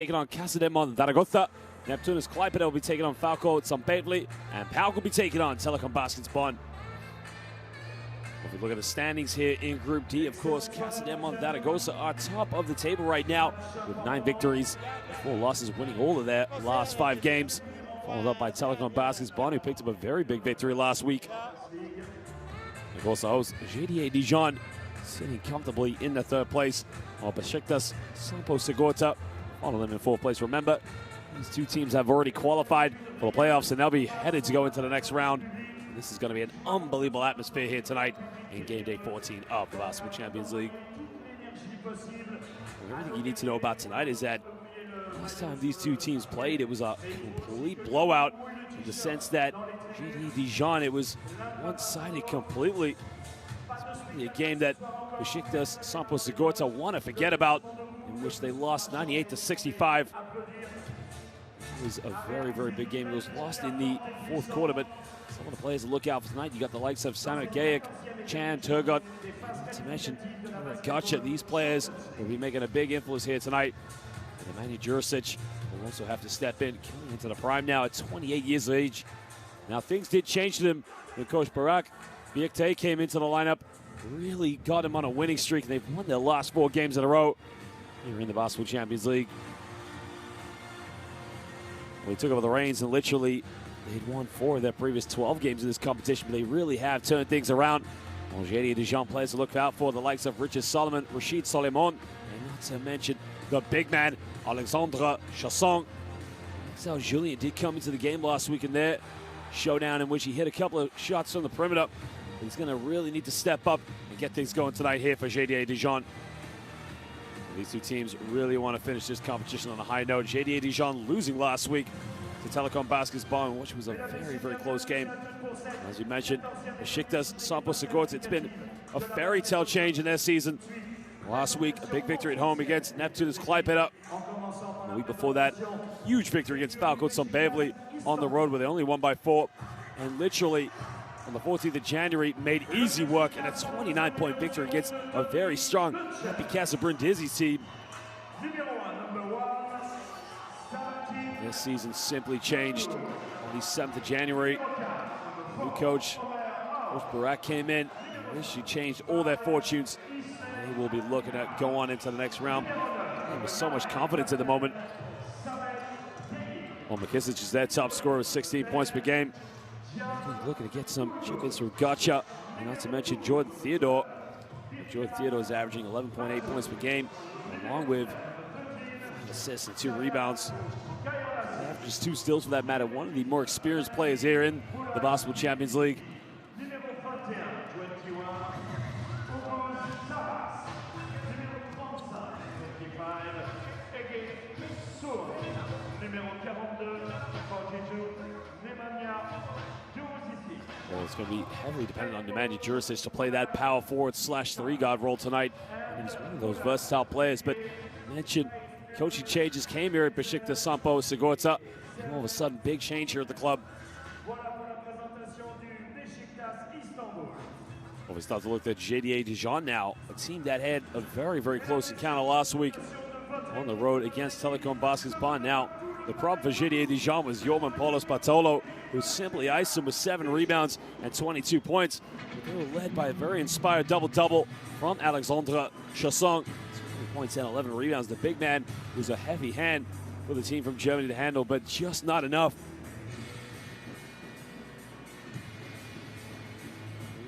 Taking on Besiktas Zaragoza. Neptunus Klaipeda will be taking on Falco Sompo, and PAOK will be taking on Telekom Baskets Bonn. If we look at the standings here in Group D, of course, Besiktas Zaragoza are top of the table right now with 9 victories, 4 losses, winning all of their last 5 games. Followed up by Telekom Baskets Bonn, who picked up a very big victory last week. Of course, the host JDA Dijon sitting comfortably in the 3rd place, while Besiktas Sompo Sigorta follow them in 4th place. Remember, these 2 teams have already qualified for the playoffs, and they'll be headed to go into the next round. And this is going to be an unbelievable atmosphere here tonight in game day 14 of the Basketball Champions League. Everything you need to know about tonight is that last time these 2 teams played, it was a complete blowout in the sense that JDA Dijon, it was one-sided completely. It's a game that Besiktas Sompo Sigorta want to forget about, in which they lost 98-65. It was a very, very big game. It was lost in the 4th quarter, but some of the players to look out for tonight, you got the likes of Samet Gayak, Chan Turgot, not to mention Gotcha. These players will be making a big influence here tonight. And Nemanja Jurisic will also have to step in, coming into the prime now at 28 years of age. Now things did change to him when Coach Barak Biekte came into the lineup, really got him on a winning streak, and they've won their last 4 games in a row here in the Basketball Champions League. Well, he took over the reins, and literally they'd won 4 of their previous 12 games in this competition, but they really have turned things around. Well, JDA Dijon players to look out for the likes of Richard Solomon, Rashid Solimon, and not to mention the big man, Alexandre Chasson. Axel Julien did come into the game last week in their showdown, in which he hit a couple of shots from the perimeter. He's going to really need to step up and get things going tonight here for JDA Dijon. These 2 teams really want to finish this competition on a high note. JDA Dijon losing last week to Telekom Baskets Bonn, which was a very, very close game. As you mentioned, Besiktas Sompo Sigorta, it's been a fairy tale change in their season. Last week, a big victory at home against Neptunus Klaipeda. The week before that, huge victory against Falco Sompo on the road, where they only won by 4. And literally, on the 14th of January, made easy work in a 29-point victory against a very strong Besiktas Brindisi team. This season simply changed on the 7th of January. New coach Barak came in, and she changed all their fortunes. They will be looking to go on into the next round with so much confidence at the moment. Well, McKissick is their top scorer with 16 points per game. Looking to get some chip-ins from Gotcha, and not to mention Jordan Theodore. Jordan Theodore is averaging 11.8 points per game, along with 5 assists and 2 rebounds. Averages 2 steals for that matter. One of the more experienced players here in the Basketball Champions League. Well, it's going to be heavily dependent on Nemanja Jurisic to play that power forward / 3-guard role tonight. And he's one of those versatile players. But I mentioned coaching changes came here at Besiktas Sompo Sigorta. And all of a sudden, big change here at the club. Well, we start to look at JDA Dijon now, a team that had a very, very close encounter last week on the road against Telekom Baskets Bonn. Now, the problem for JDA Dijon was Jorman Paulos Bartolo, who simply iced him with 7 rebounds and 22 points. But they were led by a very inspired double-double from Alexandre Chasson. 20 points and 11 rebounds. The big man was a heavy hand for the team from Germany to handle, but just not enough.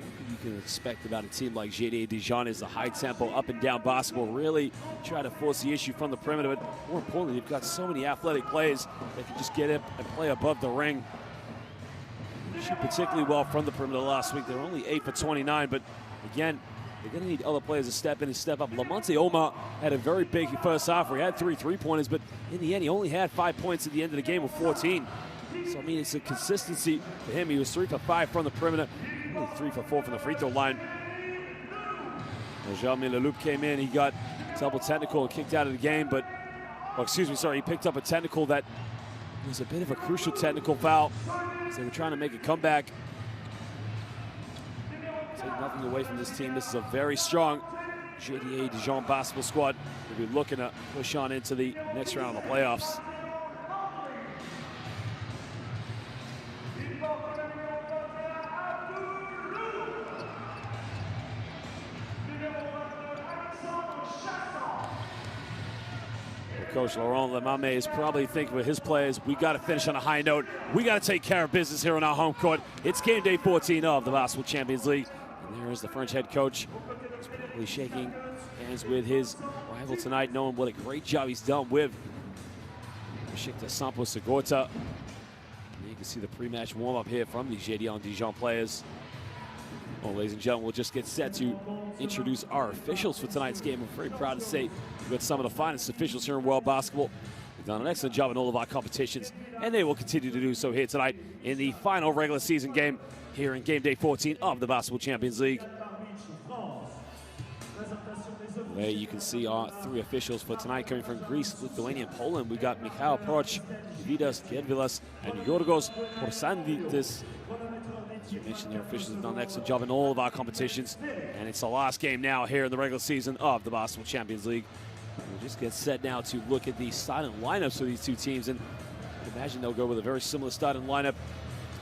What you can expect about a team like JDA Dijon is the high-tempo, up-and-down basketball. Really try to force the issue from the perimeter, but more importantly, they've got so many athletic players that can just get up and play above the ring. They shoot particularly well from the perimeter last week. They're only 8 for 29, but again, they're going to need other players to step in and step up. Lamonte Omar had a very big first half where he had 3 3-pointers, but in the end, he only had 5 points at the end of the game with 14. So, I mean, it's a consistency for him. He was 3 for 5 from the perimeter, only 3 for 4 from the free throw line. Jean-Mi Leloup came in. He got double technical and kicked out of the game, but, he picked up a technical that was a bit of a crucial technical foul. So they were trying to make a comeback. Take nothing away from this team. This is a very strong JDA Dijon basketball squad. We'll be looking to push on into the next round of the playoffs. Coach Laurent Lemame is probably thinking with his players, we got to finish on a high note. We got to take care of business here on our home court. It's game day 14 of the Basketball Champions League. And there is the French head coach. He's probably shaking hands with his rival tonight, knowing what a great job he's done with Besiktas Sompo Sigorta. And you can see the pre-match warm-up here from the JDA Dijon players. Well, ladies and gentlemen, we'll just get set to introduce our officials for tonight's game. I'm very proud to say we've got some of the finest officials here in world basketball. They've done an excellent job in all of our competitions, and they will continue to do so here tonight in the final regular season game here in game day 14 of the Basketball Champions League. Where you can see our three officials for tonight coming from Greece, Lithuania, and Poland. We've got Michał Proch, Vidas Gedvilas, and Yorgos Porzingis. As we mentioned, their officials have done an excellent job in all of our competitions, and it's the last game now here in the regular season of the Basketball Champions League. We'll just get set now to look at the starting lineups for these two teams, and I imagine they'll go with a very similar starting lineup.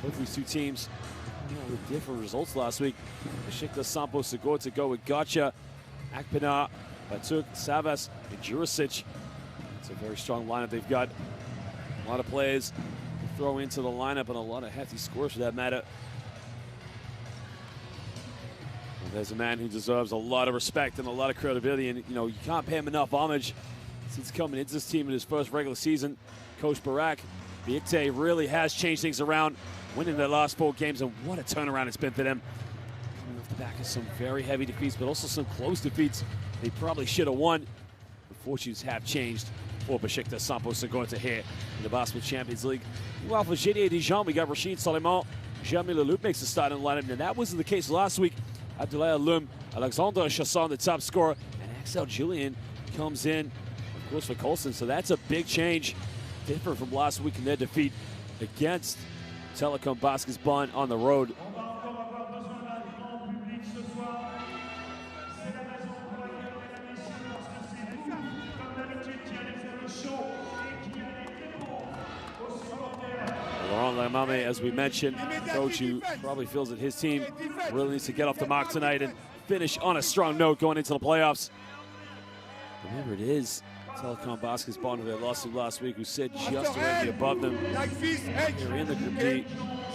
Both of these two teams, with different results last week. Besiktas Sompo Sigorta go with Gotcha, Akpina, Batuk, Savas, and Jurisic. It's a very strong lineup. They've got a lot of players to throw into the lineup and a lot of hefty scores for that matter. And there's a man who deserves a lot of respect and a lot of credibility, and you can't pay him enough homage since coming into this team in his first regular season. Coach Barak Biekte really has changed things around, winning their last 4 games, and what a turnaround it's been for them. Coming off the back of some very heavy defeats, but also some close defeats they probably should have won. The fortunes have changed for Besiktas Sompo Sigorta here in the Basketball Champions League. Meanwhile, for JDA Dijon, we got Rashid Soleiman. Jeremy Leloup makes the start in the lineup, and that wasn't the case last week. Abdoulaye Alum, Alexander Chasson, the top scorer, and Axel Julian comes in, of course, for Colson. So that's a big change, different from last week in their defeat against Telecom Basketball on the road. Laurent Lemame, as we mentioned, coach who probably feels that his team really needs to get off the mark tonight and finish on a strong note going into the playoffs. Remember, it is Telecom Basketball who they lost to last week, who said just already above them. They're in the Group D.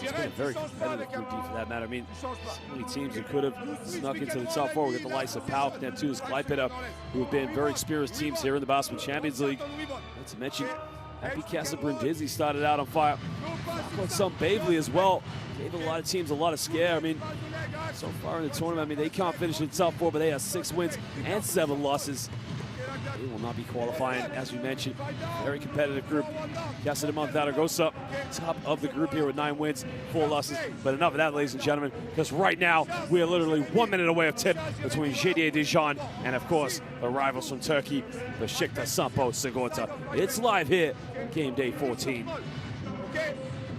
It's been a very competitive Group D for that matter. I mean, so many teams who could have snuck into the top 4. We got the likes of PAOK, Neptunus, Klaipėda, who have been very experienced teams here in the Basketball Champions League. Not to mention, Happy Casa Brindisi started out on fire. But some Bavely as well. Gave a lot of teams a lot of scare. I mean, so far in the tournament, they can't finish in the top 4, but they have 6 wins and 7 losses. They will not be qualifying, as we mentioned. Very competitive group. Casa de Monzaragoza, top of the group here with 9 wins, 4 losses. But enough of that, ladies and gentlemen, because right now we are literally 1 minute away of tip between JDA Dijon and, of course, the rivals from Turkey, Besiktas Sompo Sigorta. It's live here, game day 14.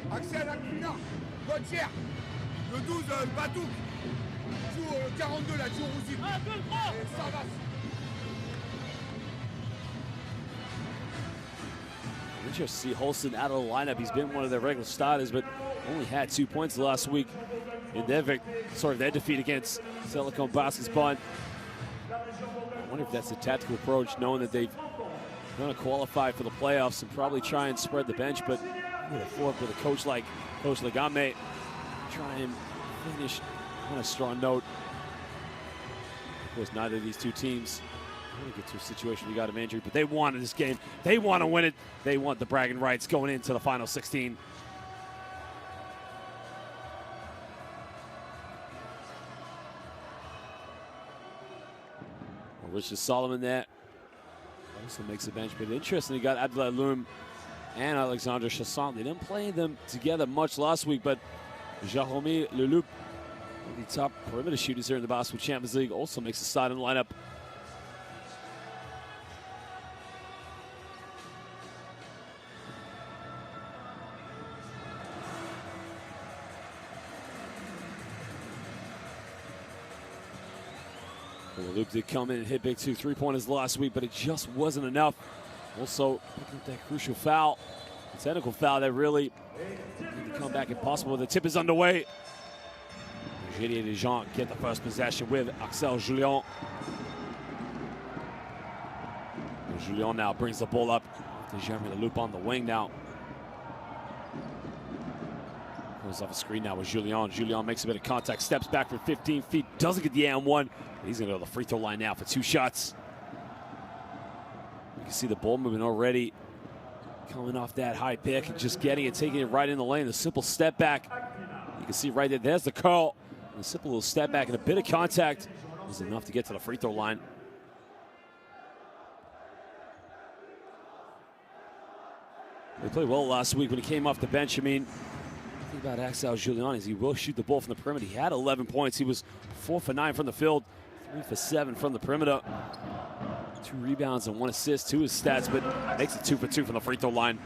Axel Akpina, Gauthier, le 12 Batuk, joue 42 la Djourouzik, et Savas. Interesting to see Holston out of the lineup. He's been one of their regular starters, but only had 2 points last week in their defeat against Telecom Basketball. I wonder if that's a tactical approach, knowing that they've going to qualify for the playoffs and probably try and spread the bench, but with a coach like Coach Legame, try and finish on a strong note. Of course, neither of these two teams want to get to a situation we got him injured, but they wanted this game. They want to win it. They want the bragging rights going into the final 16. Richard Solomon there also makes a bench, but interesting, you got Abdoulaye Alum and Alexander Chasson. They didn't play them together much last week, but Jeremy Leloup, one of the top perimeter shooters here in the Basketball Champions League, also makes a start in the lineup. Well, Loop did come in and hit big 2 3-pointers last week, but it just wasn't enough. Also, picking up that crucial foul, a technical foul that really made the comeback impossible. The tip is underway. JDA Dijon get the first possession with Axel Julien. Julien now brings the ball up to Jeremy Leloup on the wing now. Goes off a screen now with Julien. Julien makes a bit of contact, steps back for 15 feet, doesn't get the and-one. He's going to go to the free throw line now for 2 shots. You can see the ball moving already. Coming off that high pick and just getting it, taking it right in the lane. The simple step back. You can see right there, there's the curl. And a simple little step back and a bit of contact is enough to get to the free throw line. They played well last week when he came off the bench. I mean, the thing about Axel Julien is he will shoot the ball from the perimeter. He had 11 points. He was 4 for 9 from the field, 3 for 7 from the perimeter. 2 rebounds and 1 assist to his stats, but makes it 2 for 2 from the free throw line.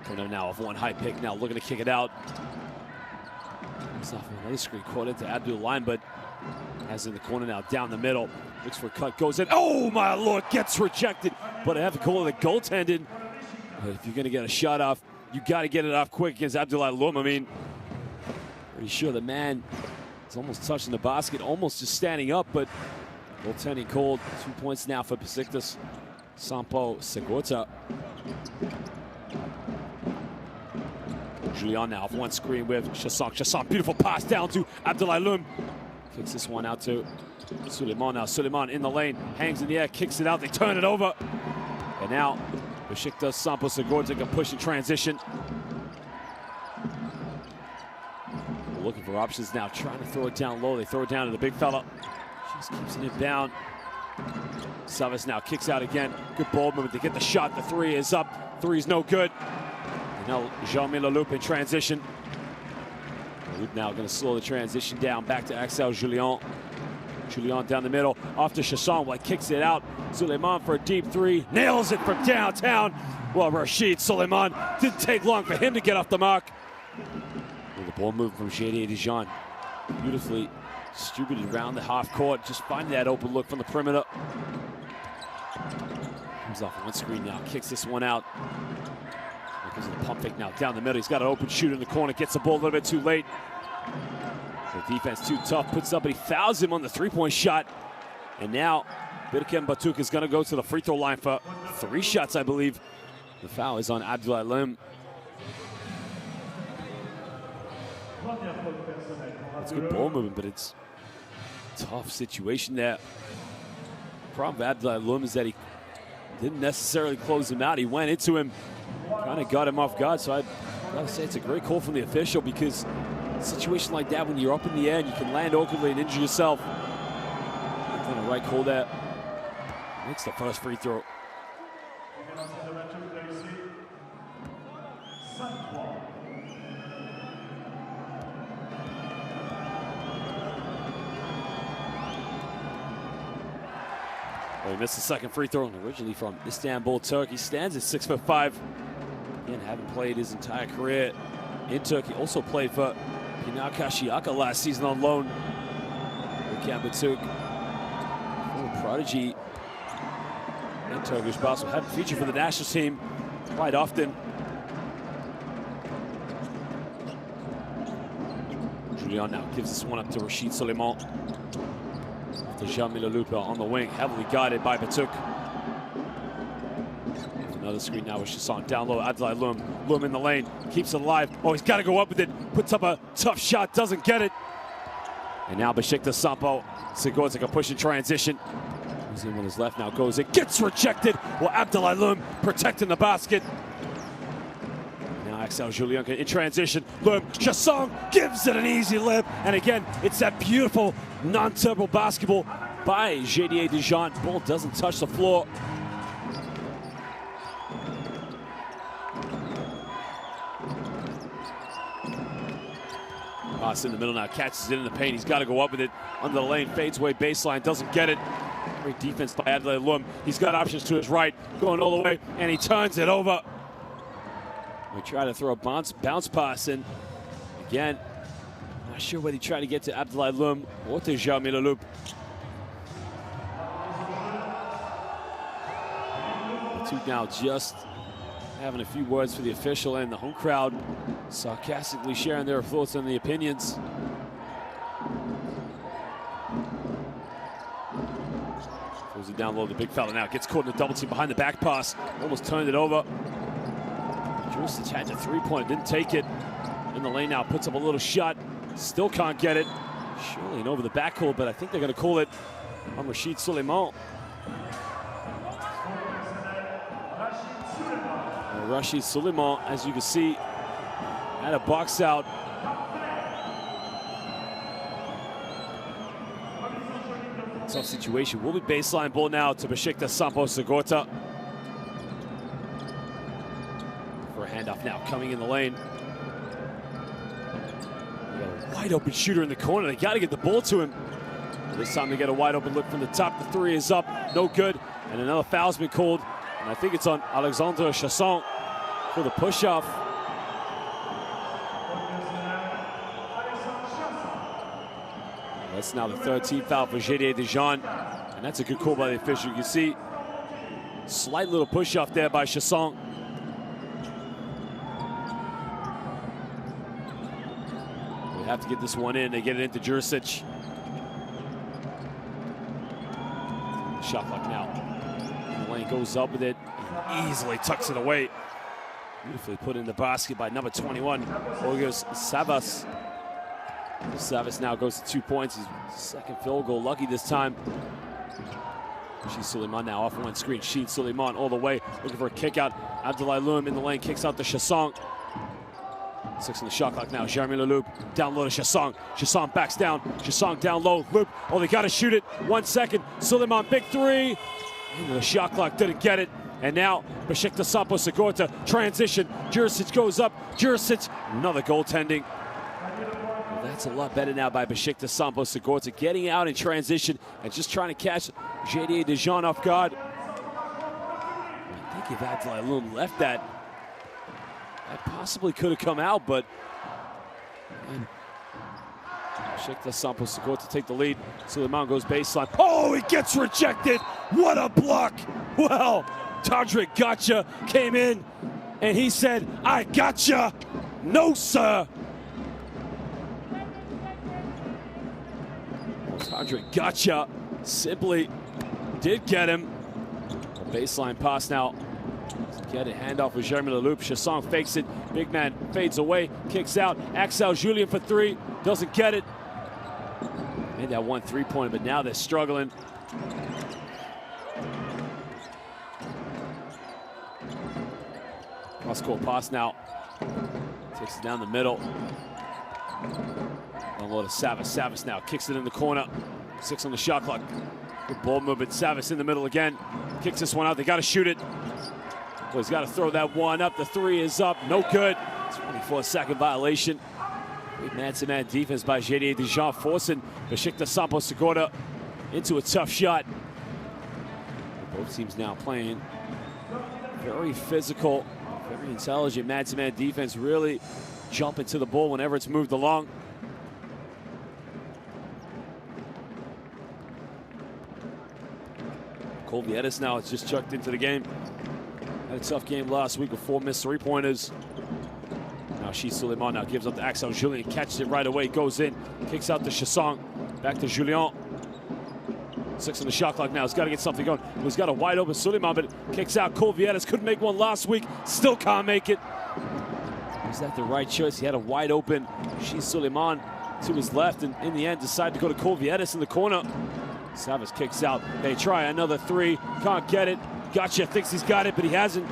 Coming up now off one high pick, now looking to kick it out. It's off another screen, caught into Abdul line, but has in the corner now, down the middle. Looks for a cut, goes in. Oh my Lord, gets rejected. But I have to call it a goaltending. But if you're gonna get a shot off, you gotta get it off quick against Abdullah Lum. I mean, pretty sure the man is almost touching the basket, almost just standing up, but goaltending called. 2 points now for Besiktas Sompo Sigorta. Julien now off one screen with Chasson. Chasson, beautiful pass down to Abdullah Lum. Kicks this one out to Suleiman now. Suleiman in the lane, hangs in the air, kicks it out. They turn it over. And now Besiktas Sompo Sigorta can push in transition. Looking for options now, trying to throw it down low. They throw it down to the big fella. Just keeps it down. Savas now kicks out again. Good ball movement. They get the shot. The 3 is up. 3 is no good. Now Jeremy Leloup in transition. Leloup now going to slow the transition down. Back to Axel Julien. Julien down the middle. Off to Chasson. Well, kicks it out. Suleiman for a deep 3. Nails it from downtown. Well, Rashid Suleiman didn't take long for him to get off the mark. Well, the ball moved from JDA Dijon. Beautifully distributed around the half court. Just finding that open look from the perimeter. Comes off one screen now. Kicks this one out. Because of the pump fake now down the middle. He's got an open shooter in the corner. Gets the ball a little bit too late. The defense too tough. Puts up, but he fouls him on the 3-point shot. And now Birkem Batuk is going to go to the free throw line for 3 shots, I believe. The foul is on Abdullah Lim. It's good ball movement, but it's a tough situation there. The problem with Abdullah Lim is that he didn't necessarily close him out. He went into him, kind of got him off guard. So I'd gotta say it's a great call from the official, because a situation like that, when you're up in the air and you can land awkwardly and injure yourself, kind of right call there. Makes the first free throw. Well, he missed the second free throw, originally from Istanbul, Turkey. Stands at 6'5". Again, having played his entire career in Turkey. Also played for Fenerbahçe last season on loan. Birkem Batuk, former prodigy in Turkish basketball. Hadn't featured for the national team quite often. Julien now gives this one up to Rashid Suleiman. To Jeremy Leloup on the wing, heavily guarded by Batuk. Another screen now with Chasson down low. Abdullah Lum. Lum in the lane, keeps it alive. Oh, he's got to go up with it. Puts up a tough shot, doesn't get it. And now Besiktas Sompo Sigorta can push in transition. He's in with his left now, goes in, gets rejected. Well, Abdullah Lum protecting the basket. Now Axel Julien in transition. Lum, Chasson gives it an easy lip. And again, it's that beautiful non-turbo basketball by JDA Dijon. Ball doesn't touch the floor. Pass in the middle now, catches it in the paint. He's got to go up with it under the lane, fades away baseline, doesn't get it. Great defense by Abdullah Lum. He's got options to his right, going all the way, and he turns it over. We try to throw a bounce pass in. Again, not sure whether he tried to get to Abdoulaye Loum or to Jeremy Leloup. The two now just having a few words for the official, and the home crowd sarcastically sharing their thoughts and the opinions. Throws it down low, the big fella now gets caught in a double team behind the back pass, almost turned it over. Jurisic had the three-pointer, didn't take it. In the lane now, puts up a little shot, still can't get it. Surely and over the back call, but I think they're going to call it on Rachid Suleiman. Rachid Suleiman, as you can see, had a box out. Tough situation. Will be baseline ball now to Besiktas Sompo Sigorta. For a handoff now, coming in the lane. They got a wide open shooter in the corner. They got to get the ball to him. This time they get a wide open look from the top. The three is up, no good. And another foul's been called. And I think it's on Alexandre Chasson for the push-off. That's now the third team foul for JDA Dijon. And that's a good call by the official. You can see slight little push-off there by Chasson. We have to get this one in. They get it into Jurisic. Shot clock now. And the lane goes up with it. And easily tucks it away. Beautifully put in the basket by number 21, August Savas. Savas now goes to 2 points. His second field goal, lucky this time. Rachid Suleiman now off one screen. Rachid Suleiman all the way, looking for a kick out. Abdoulaye Loum in the lane, kicks out to Chasson. 6 on the shot clock now. Jeremy Leloup down low to Chasson. Chasson backs down. Chasson down low. Loop. Oh, they got to shoot it. 1 second. Suleiman, big three. And the shot clock didn't get it. And now Besiktas Sompo Sigorta transition. Jurisic goes up. Jurisic, another goaltending. Well, that's a lot better now by Besiktas Sompo Sigorta, getting out in transition and just trying to catch JDA Dijon off guard. I think if Abdoulaye Loum left that possibly could have come out, but Besiktas Sompo Sigorta take the lead. Suleiman goes baseline. Oh, he gets rejected. What a block. Well, Tadric Gotcha came in and he said, I gotcha. No, sir. Well, Tadric Gotcha simply did get him. A baseline pass now. Get a handoff with Jeremy Leloup. Chasson fakes it. Big man fades away, kicks out. Axel Julien for three. Doesn't get it. Made that 1 3-pointer, but now they're struggling. Cross-court pass now. Takes it down the middle. Unload to Savas. Savas now kicks it in the corner. 6 on the shot clock. Good ball movement. Savas in the middle again. Kicks this one out. They got to shoot it. Well, he's got to throw that one up. The three is up. No good. 24-second violation. Great man-to-man defense by JDA Dijon, forcing Besiktas Sompo Sigorta into a tough shot. Both teams now playing very physical, very intelligent man-to-man defense, really jumping to the ball whenever it's moved along. Colvietis now has just chucked into the game. Had a tough game last week with 4 missed three-pointers. Now Rachid Suleiman now gives up to Axel Julien, catches it right away, goes in, kicks out to Chasson, back to Julien. 6 on the shot clock now. He's got to get something going. He's got a wide open Suleiman, but kicks out. Colvietis couldn't make one last week, still can't make it. Was that the right choice? He had a wide open Rachid Suleiman to his left, and in the end decided to go to Colvietis in the corner. Savas kicks out. They try another three, can't get it. Gotcha thinks he's got it, but he hasn't.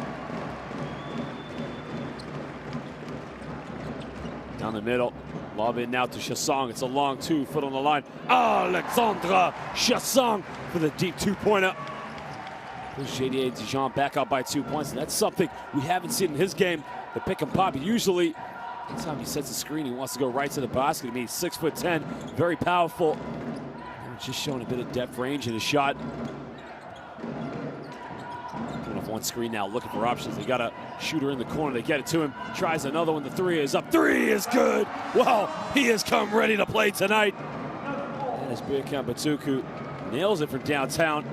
Down the middle, lob in now to Chasson. It's a long 2, foot on the line. Alexandre Chasson for the deep 2-pointer. There's JDA Dijon back up by 2 points. And that's something we haven't seen in his game. The pick and pop. Usually, anytime he sets a screen, he wants to go right to the basket. I mean, 6'10", very powerful. Just showing a bit of depth range in his shot. Coming off one screen now, looking for options. They got a shooter in the corner. They get it to him. Tries another one. The three is up. Three is good. Well, he has come ready to play tonight. And as Birkan Batuku nails it from downtown.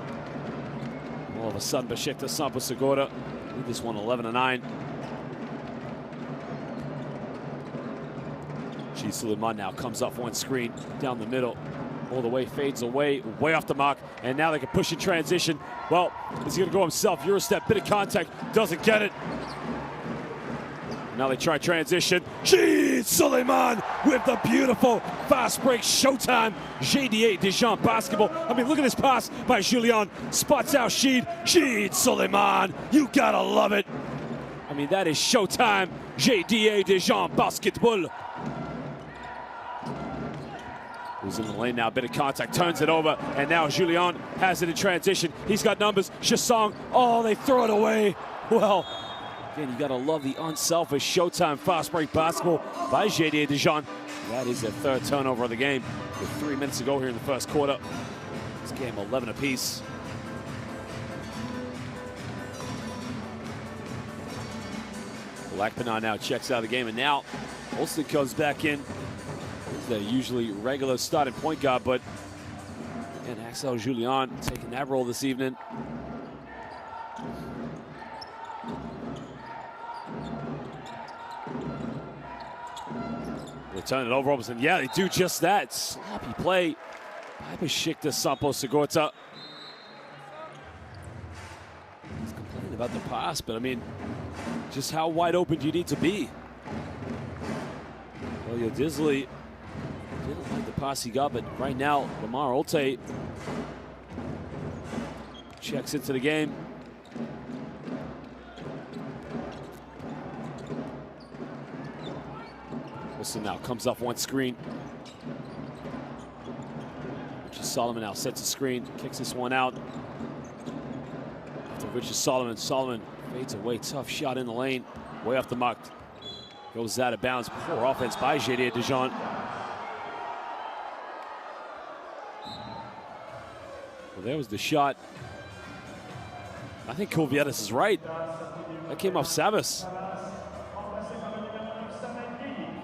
All of a sudden, Besiktas Sompo Sigorta lead this one 11-9. Suleiman now comes off one screen down the middle. All the way, fades away, way off the mark, and now they can push in transition. Well, he's gonna go himself. Eurostep, bit of contact, doesn't get it. Now they try transition. Suleiman with the beautiful fast break. Showtime. JDA Dijon basketball. I mean, look at this pass by Julian. Spots out Suleiman. You gotta love it. I mean, that is showtime. JDA Dijon basketball. Who's in the lane now, bit of contact, turns it over, and now Julian has it in transition. He's got numbers, Shasong, oh, they throw it away. Well, again, you gotta love the unselfish showtime fast break basketball by JDA Dijon. That is their third turnover of the game with 3 minutes to go here in the first quarter. This game 11 apiece. Lakpanar now checks out of the game, and now Olsen comes back in. The usually regular starting point guard, but again, Axel Julian taking that role this evening. They turn it over, and yeah, they do just that. Sloppy play by Besiktas Sompo Sigorta. He's complaining about the pass, but I mean, just how wide open do you need to be? Well, you're Disley. Didn't like the pass he got, but right now, Lamar Olte checks into the game. Wilson now comes off one screen. Richard Solomon now sets a screen, kicks this one out. After Richard Solomon fades away, tough shot in the lane, way off the mark. Goes out of bounds, poor offense by JDA Dijon. Well, there was the shot. I think Koviadis is right. That came off Savas.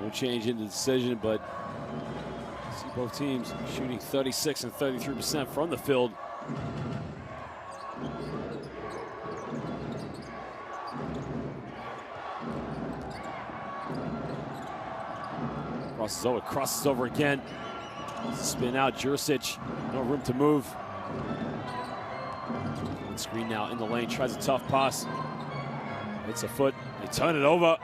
No change in the decision, but you see both teams shooting 36 and 33% from the field. Crosses over again. Spin out, Jurisic, no room to move. Screen now in the lane, tries a tough pass. Hits a foot, they turn it over.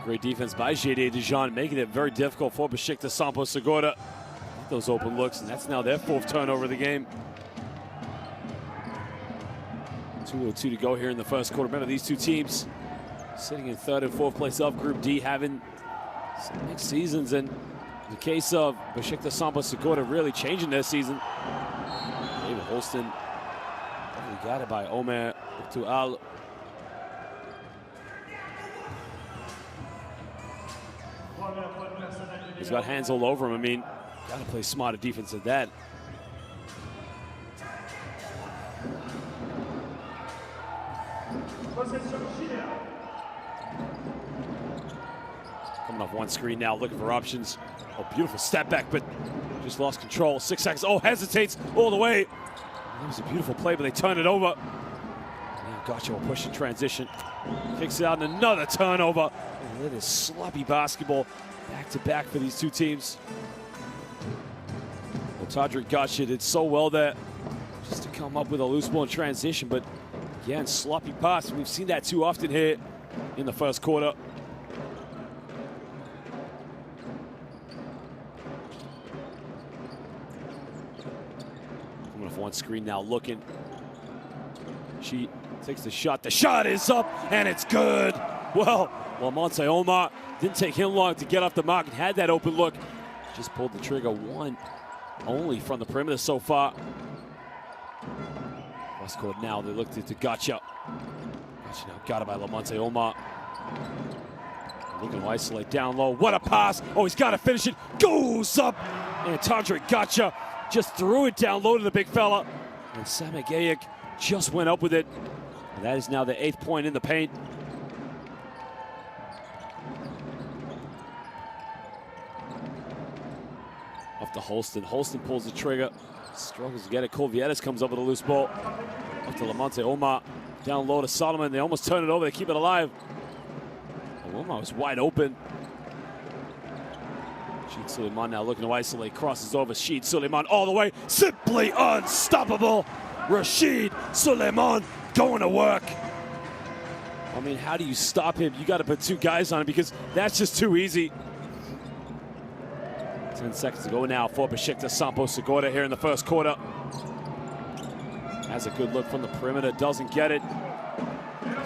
Great defense by JDA Dijon, making it very difficult for Besiktas Sompo Sigorta. Those open looks, and that's now their fourth turnover of the game. 2:02 to go here in the first quarter. Remember, these two teams sitting in third and fourth place of Group D, having some mixed seasons, and in the case of Besiktas Sompo Sigorta really changing their season. David Holston, got it by Omer Tual. He's got hands all over him. I mean, gotta play smarter defense at that. Coming off one screen now, looking for options. Oh, beautiful step back, but just lost control. 6 seconds. Oh, hesitates all the way. That was a beautiful play, but they turn it over. Now Gotcha will push in transition. Kicks it out, and another turnover. And it is sloppy basketball back-to-back for these two teams. Well, Tadrik Gotcha did so well there just to come up with a loose ball in transition, but again, sloppy pass. We've seen that too often here in the first quarter. Coming off one screen now, looking. She takes the shot. The shot is up, and it's good. Well, Lamonte Omar didn't take him long to get off the mark and had that open look. Just pulled the trigger, one only from the perimeter so far. Cross court now, they looked into Gotcha. Gotcha now got it by Lamonte Omar. Looking to isolate down low. What a pass. Oh, he's got to finish it. Goes up. And Tadrik Gotcha just threw it down low to the big fella. And Samek Ayek just went up with it. And that is now the 8th point in the paint. Up to Holston. Holston pulls the trigger. Struggles to get it. Kulvietis comes up with a loose ball. Up to Lamonte Omar. Down low to Solomon. They almost turn it over. They keep it alive. Omar was wide open. Rashid Suleiman now looking to isolate. Crosses over. Rashid Suleiman all the way. Simply unstoppable. Rashid Suleiman going to work. I mean, how do you stop him? You got to put 2 guys on him because that's just too easy. 10 seconds to go now for Besiktas Sompo Sigorta here in the first quarter. Has a good look from the perimeter, doesn't get it.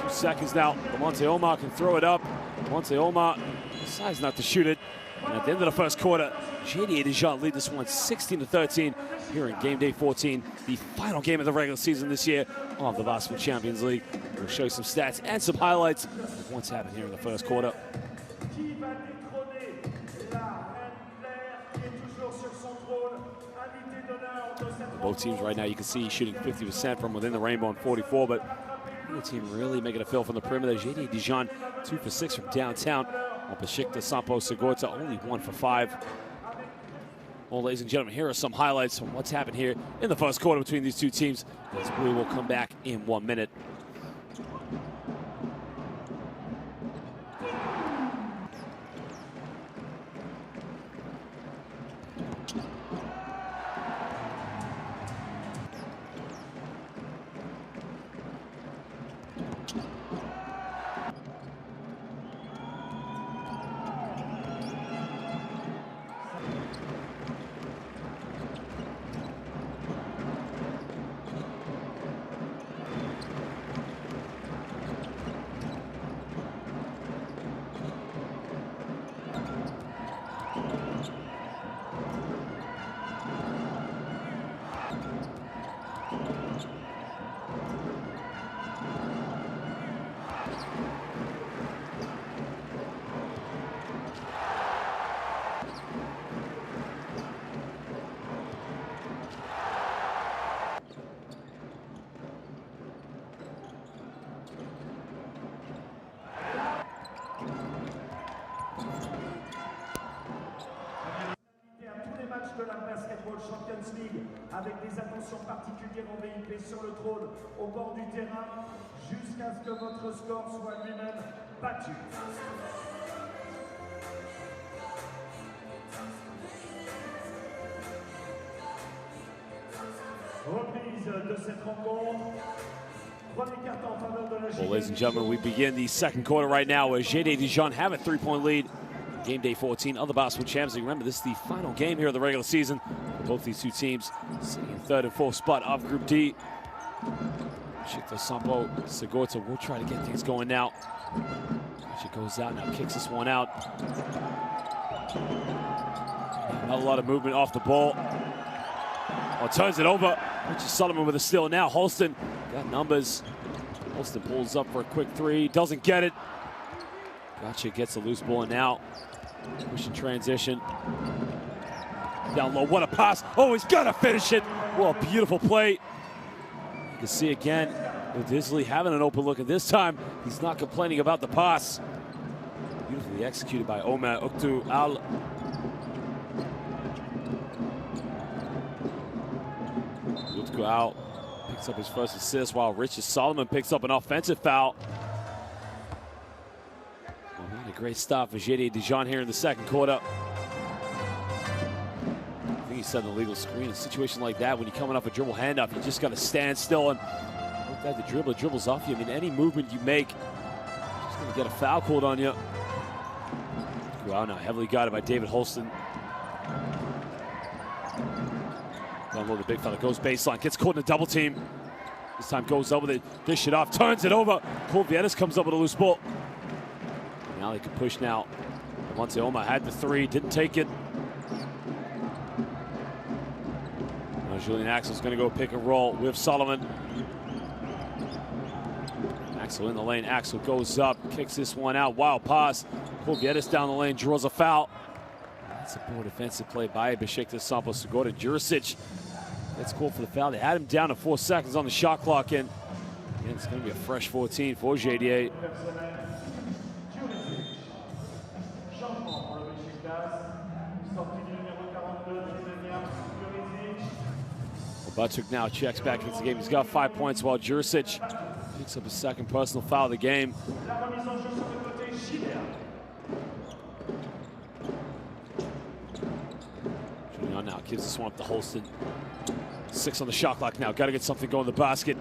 2 seconds now. Lamonte Omar can throw it up. Lamonte Omar decides not to shoot it. And at the end of the first quarter, JDA Dijon lead this one 16-13 here in game day 14, the final game of the regular season this year of the Basketball Champions League. We'll show you some stats and some highlights of what's happened here in the first quarter. Both teams right now, you can see shooting 50% from within the rainbow and 44, but the team really making a feel from the perimeter. JDA Dijon 2 for 6 from downtown. While Besiktas Sompo Sigorta only 1 for 5. Well, ladies and gentlemen, here are some highlights from what's happened here in the first quarter between these 2 teams, as we will come back in 1 minute. De la Basketball Champions League avec des attentions particulières en VIP sur le trône au bord du terrain jusqu'à ce que votre score soit lui-même battu. Reprise de cette rencontre. Well, ladies and gentlemen, we begin the second quarter right now as JDA Dijon have a 3-point lead. Game day 14 of the Basketball Champions League. Remember, this is the final game here of the regular season. Both these 2 teams sitting in 3rd and 4th spot of Group D. Besiktas Sompo Sigorta will try to get things going now. She goes out now, kicks this one out. Not a lot of movement off the ball. Oh, turns it over. Richard Solomon with a steal now. Holston got numbers. Holston pulls up for a quick 3. Doesn't get it. Gotcha gets a loose ball and now pushing transition. Down low, what a pass. Oh, he's got to finish it. Well, a beautiful play. You can see again, Disley having an open look, and this time he's not complaining about the pass. Beautifully executed by Omar Uktu Al. Uktu Al picks up his first assist while Richard Solomon picks up an offensive foul. A great stop for JDA Dijon here in the second quarter. I think he set an illegal screen. In a situation like that, when you're coming off a dribble handoff, you just got to stand still and look at the dribble. It dribbles off you. I mean, any movement you make, you're just going to get a foul called on you. Wow, now heavily guarded by David Holston. Down low, the big fella goes baseline, gets caught in a double team. This time goes over it, dish it off, turns it over. Kulvietis comes up with a loose ball. Now they can push now. Lamonte Omar had the 3, didn't take it. Now Julian Axel's going to go pick and roll with Solomon. Axel in the lane. Axel goes up, kicks this one out. Wild pass. Kulvietis down the lane, draws a foul. That's a poor defensive play by Besiktas Sompo Sigorta. Jurisic That's called for the foul. They had him down to 4 seconds on the shot clock, and it's going to be a fresh 14 for JDA. Batuk now checks back into the game. He's got 5 points, while Juricic picks up his second personal foul of the game. Julian now gives this one up to Holston. 6 on the shot clock now. Got to get something going in the basket.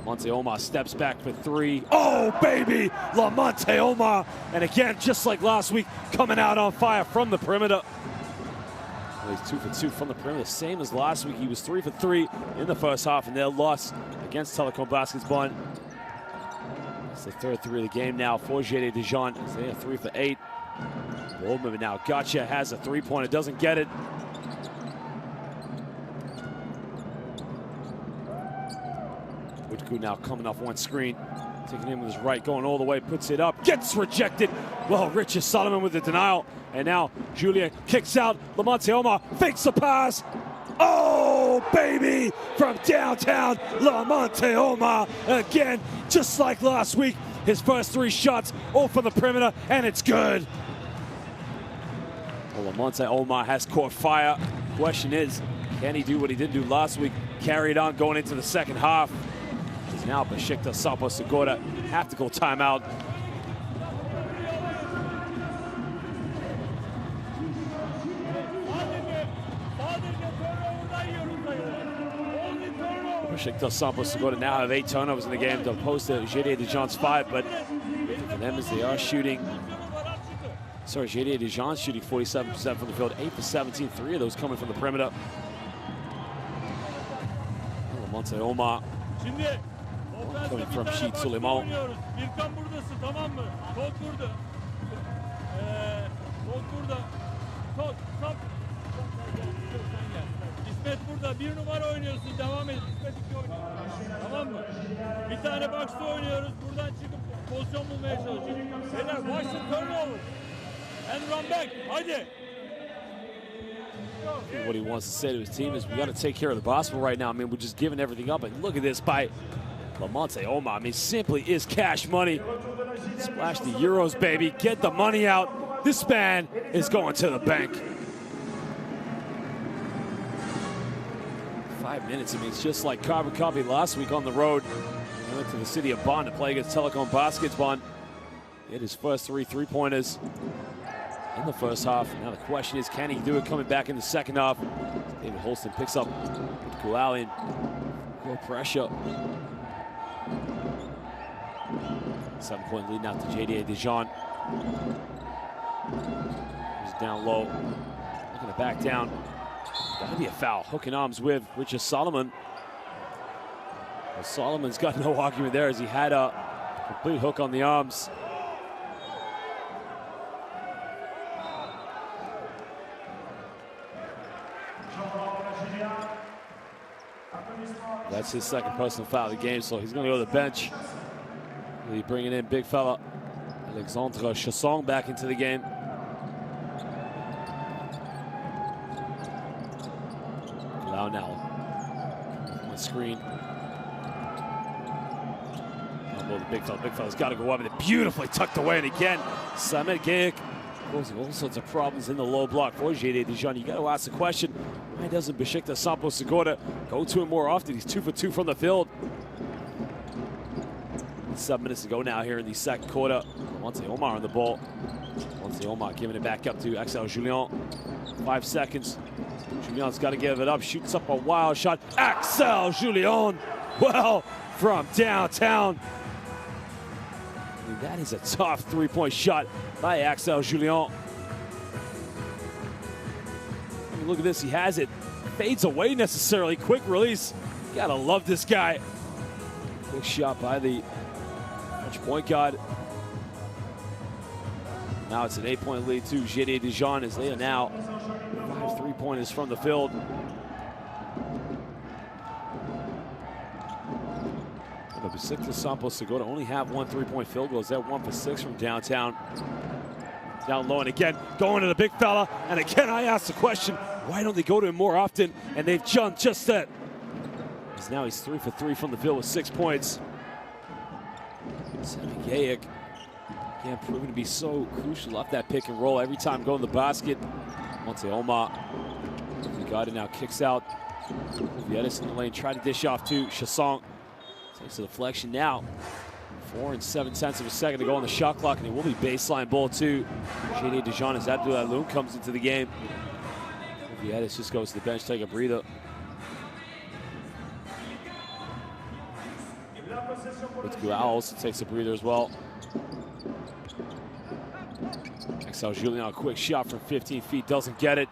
Lamonte Omar steps back for 3. Oh, baby! Lamonte Omar! And again, just like last week, coming out on fire from the perimeter. Well, he's 2 for 2 from the perimeter, same as last week. He was 3 for 3 in the first half in their loss against Telecom Basketball. It's the third 3 of the game now for JDA Dijon. They are 3 for 8. Ball movement now. Gotcha has a 3-pointer, doesn't get it. Woodku now coming off one screen, taking him with his right, going all the way, puts it up, gets rejected. Well, Richard Solomon with the denial. And now Julia kicks out. Lamonte Omar fakes the pass. Oh, baby, from downtown, Lamonte Omar again, just like last week. His first 3 shots, all from the perimeter, and it's good. Well, Lamonte Omar has caught fire. Question is, can he do what he didn't do last week? Carry it on going into the second half. It's now Besiktas Sompo Sigorta. Have to go timeout. Besiktas Sompo Sigorta now have 8 turnovers in the game, opposed to JDA Dijon's 5, but for them as they are shooting, JDA Dijon's shooting 47% from the field, 8 for 17, 3 of those coming from the perimeter. Lamonte Omar coming from Rashid Suleiman. İsmet burada 1 numara oynuyorsun, devam et. İsmet 2 oynuyor. Tamam mı? Bir tane box'ta oynuyoruz. Buradan çıkıp pozisyon bulmaya çalışıyoruz. Beyler, watch the turnover. And run back. Hadi. What he wants to say to his team is, we got to take care of the basketball right now. I mean, we're just giving everything up. And look at this by Lamonte Omar. I mean, simply is cash money. Splash the euros, baby. Get the money out. This man is going to the bank. 5 minutes. I mean, it's just like Carbon Copy last week on the road. He went to the city of Bonn to play against Telecom Basketball. He had his first 3 3-pointers in the first half. Now the question is, can he do it coming back in the second half? David Holston picks up Kulau in. More pressure. 7-point lead now to JDA Dijon. He's down low. Looking to back down. Gotta be a foul. Hooking arms with Richard Solomon. Well, Solomon's got no argument there as he had a complete hook on the arms. That's his second personal foul of the game, so he's going to go to the bench. Really bringing in big fella Alexandre Chasson back into the game. Now on screen. The big fella's got to go up, and beautifully tucked away. And again, Samet Gayek causing all sorts of problems in the low block for JDA Dijon. You got to ask the question, why doesn't Besiktas Sompo Sigorta go to him more often? He's 2 for 2 from the field. 7 minutes to go now here in the second quarter. Lamonte Omar on the ball. Lamonte Omar giving it back up to Axel Julien. 5 seconds. Julian's got to give it up. Shoots up a wild shot. Axel Julien, well, from downtown. I mean, that is a tough 3-point shot by Axel Julien. I mean, look at this. He has it. Fades away necessarily. Quick release. Gotta love this guy. Quick shot by the French point guard. Now it's an 8-point lead to JDA Dijon as they are now 5 3-pointers from the field. The Besiktas Sompo Sigorta only have 1 3-point field goal. They're 1 for 6 from downtown. Down low, and again, going to the big fella. And again, I ask the question, why don't they go to him more often? And they've done just that. He's 3 for 3 from the field with 6 points. Gajic, again, proving to be so crucial off that pick and roll every time going to the basket. Monte Omar, the guard now kicks out. Vietas in the lane, try to dish off to Chassang. Takes a deflection now. 4 7/10 of a second to go on the shot clock, and it will be baseline ball to JDA Dijon as Abdulaloum comes into the game. Vietas just goes to the bench, take a breather. Gual also takes a breather as well. Axel Julian, a quick shot from 15 feet, doesn't get it.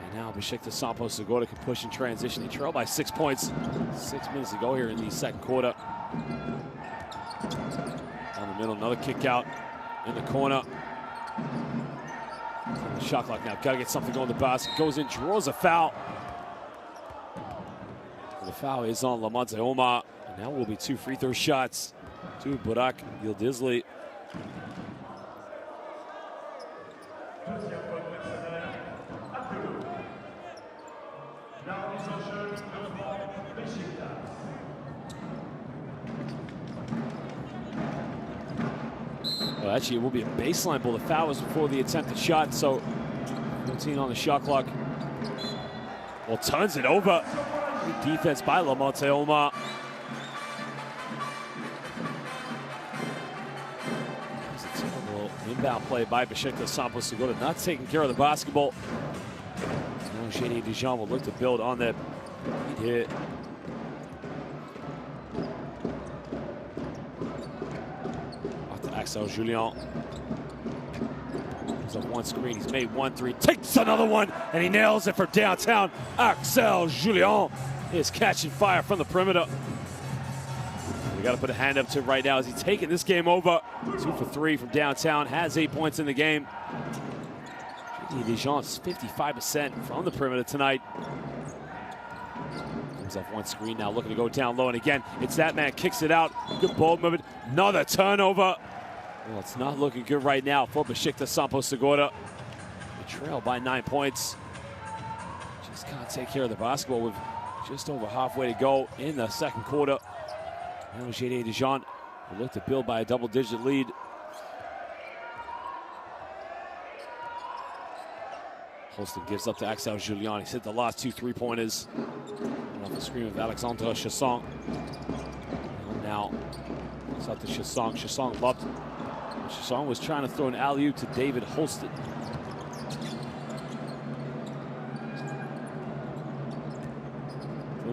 And now Besiktas Sompo Sigorta can push in transition. They trail by 6 points. 6 minutes to go here in the second quarter. Down the middle, another kick out in the corner. The shot clock now, gotta get something going. The basket goes in, draws a foul. The foul is on Lamonte Omar. And now will be 2 free throw shots to Burak Yıldızlı. Well, actually, it will be a baseline ball. The foul was before the attempted shot, so 14 on the shot clock. Well, turns it over. Good defense by Lamonte Omar. Inbound play by Besiktas Sompo Sigorta, not taking care of the basketball. Now JDA Dijon will look to build on that lead hit. Off to Axel Julian. He's on one screen, he's made 1-3, takes another one, and he nails it for downtown. Axel Julian is catching fire from the perimeter. We got to put a hand up to him right now as he's taking this game over. 2 for 3 from downtown, has 8 points in the game. JDA Dijon's 55% from the perimeter tonight. Comes off one screen now, looking to go down low, and again, it's that man, kicks it out. Good ball movement, another turnover. Well, it's not looking good right now for Besiktas Sompo Sigorta. They trail by 9 points. Just can't take care of the basketball with just over halfway to go in the second quarter. Now JDA Dijon will look to build by a double-digit lead. Holston gives up to Axel Julian. He's hit the last 2 3-pointers. Off the screen of Alexandre Chassang. And now it's up to Chassang. Chassang loved. Chassang was trying to throw an alley-oop to David Holston.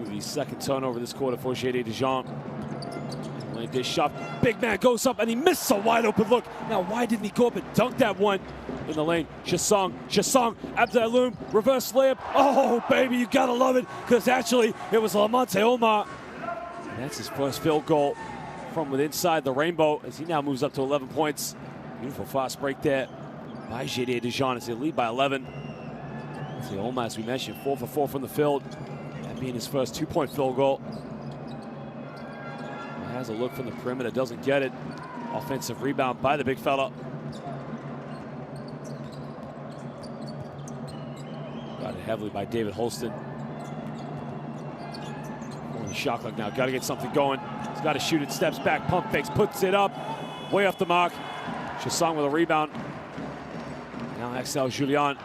The second turnover this quarter for JDA Dijon. This shot, big man goes up and he misses a wide open look. Now, why didn't he go up and dunk that one in the lane? Chassang, Abdulaloum, reverse layup. Oh, baby, you gotta love it, because actually it was Lamonte Omar. And that's his first field goal from within inside the rainbow as he now moves up to 11 points. Beautiful fast break there by JDA Dijon as they lead by 11. Omar, as we mentioned, 4 for 4 from the field, that being his first 2-point field goal. Has a look from the perimeter, doesn't get it. Offensive rebound by the big fella. Got it heavily by David Holston. On the shot clock now, got to get something going. He's got to shoot it, steps back, pump fakes, puts it up. Way off the mark. Chassang with a rebound. Now Axel Julian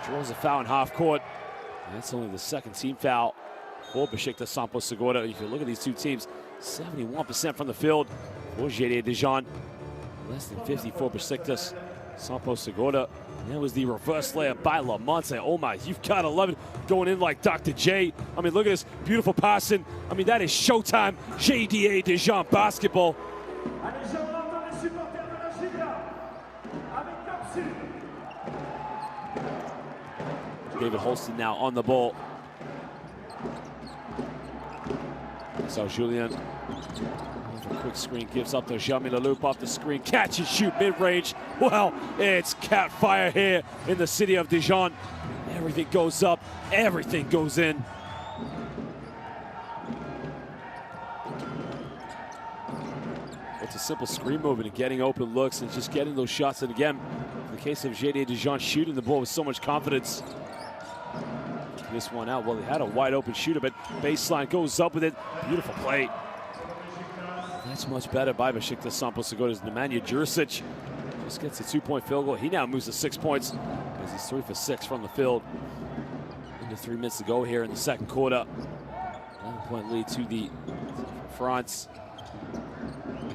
draws a foul in half court. And that's only the second team foul for Besiktas Sompo Sigorta. You can look at these two teams. 71% from the field for JDA Dijon. Less than 50 for Besiktas Sompo Sigorta. And that was the reverse layup by Lamonte Omar. You've got to love it, going in like Dr. J. I mean, look at this beautiful passing. I mean, that is showtime JDA Dijon basketball. David Holston now on the ball. So Julian, a quick screen, gives up to Jamil Aloop off the screen, catch and shoot mid-range. Well, it's cat fire here in the city of Dijon. Everything goes up, everything goes in. It's a simple screen movement and getting open looks and just getting those shots. And again, in the case of JDA Dijon, shooting the ball with so much confidence. this one out. Well, he had a wide open shooter, but baseline goes up with it. Beautiful play. That's much better by Besiktas Sompo Sigorta's Nemanja Jurisic. Just gets a 2-point field goal. He now moves to 6 points as he's 3 for 6 from the field. Under 3 minutes to go here in the second quarter. 11-point lead to the France.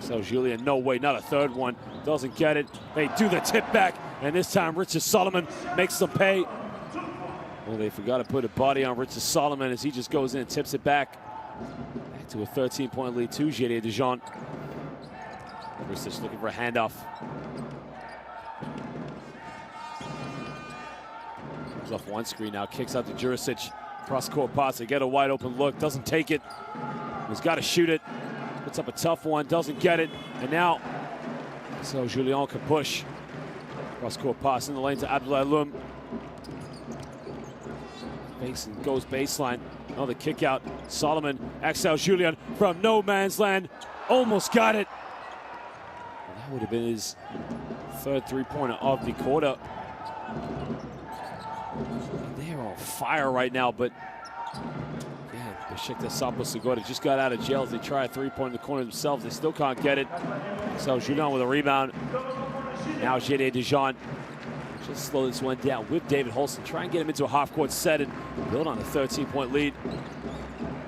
So Julian, no way, not a third one. Doesn't get it. They do the tip back, and this time Richard Solomon makes them pay. Well, they forgot to put a body on Richard Solomon as he just goes in and tips it back. Back to a 13-point lead to JDA Dijon. Jurisic looking for a handoff. Comes off one screen now, kicks out to Jurisic. Cross-court pass, they get a wide open look, doesn't take it. He's got to shoot it. Puts up a tough one, doesn't get it. And now, so Julian can push. Cross-court pass in the lane to Abdoulaye Loum. Fakes and goes baseline. Another kick out. Solomon, Axel Julian from no man's land. Almost got it. And that would have been his third three-pointer of the quarter. They're on fire right now, but again, Besiktas Sompo Sigorta just got out of jail as they try a three-point in the corner themselves. They still can't get it. So Julian with a rebound. Now JDA Dijon just slow this one down with David Holston. Try and get him into a half-court set and build on a 13-point lead.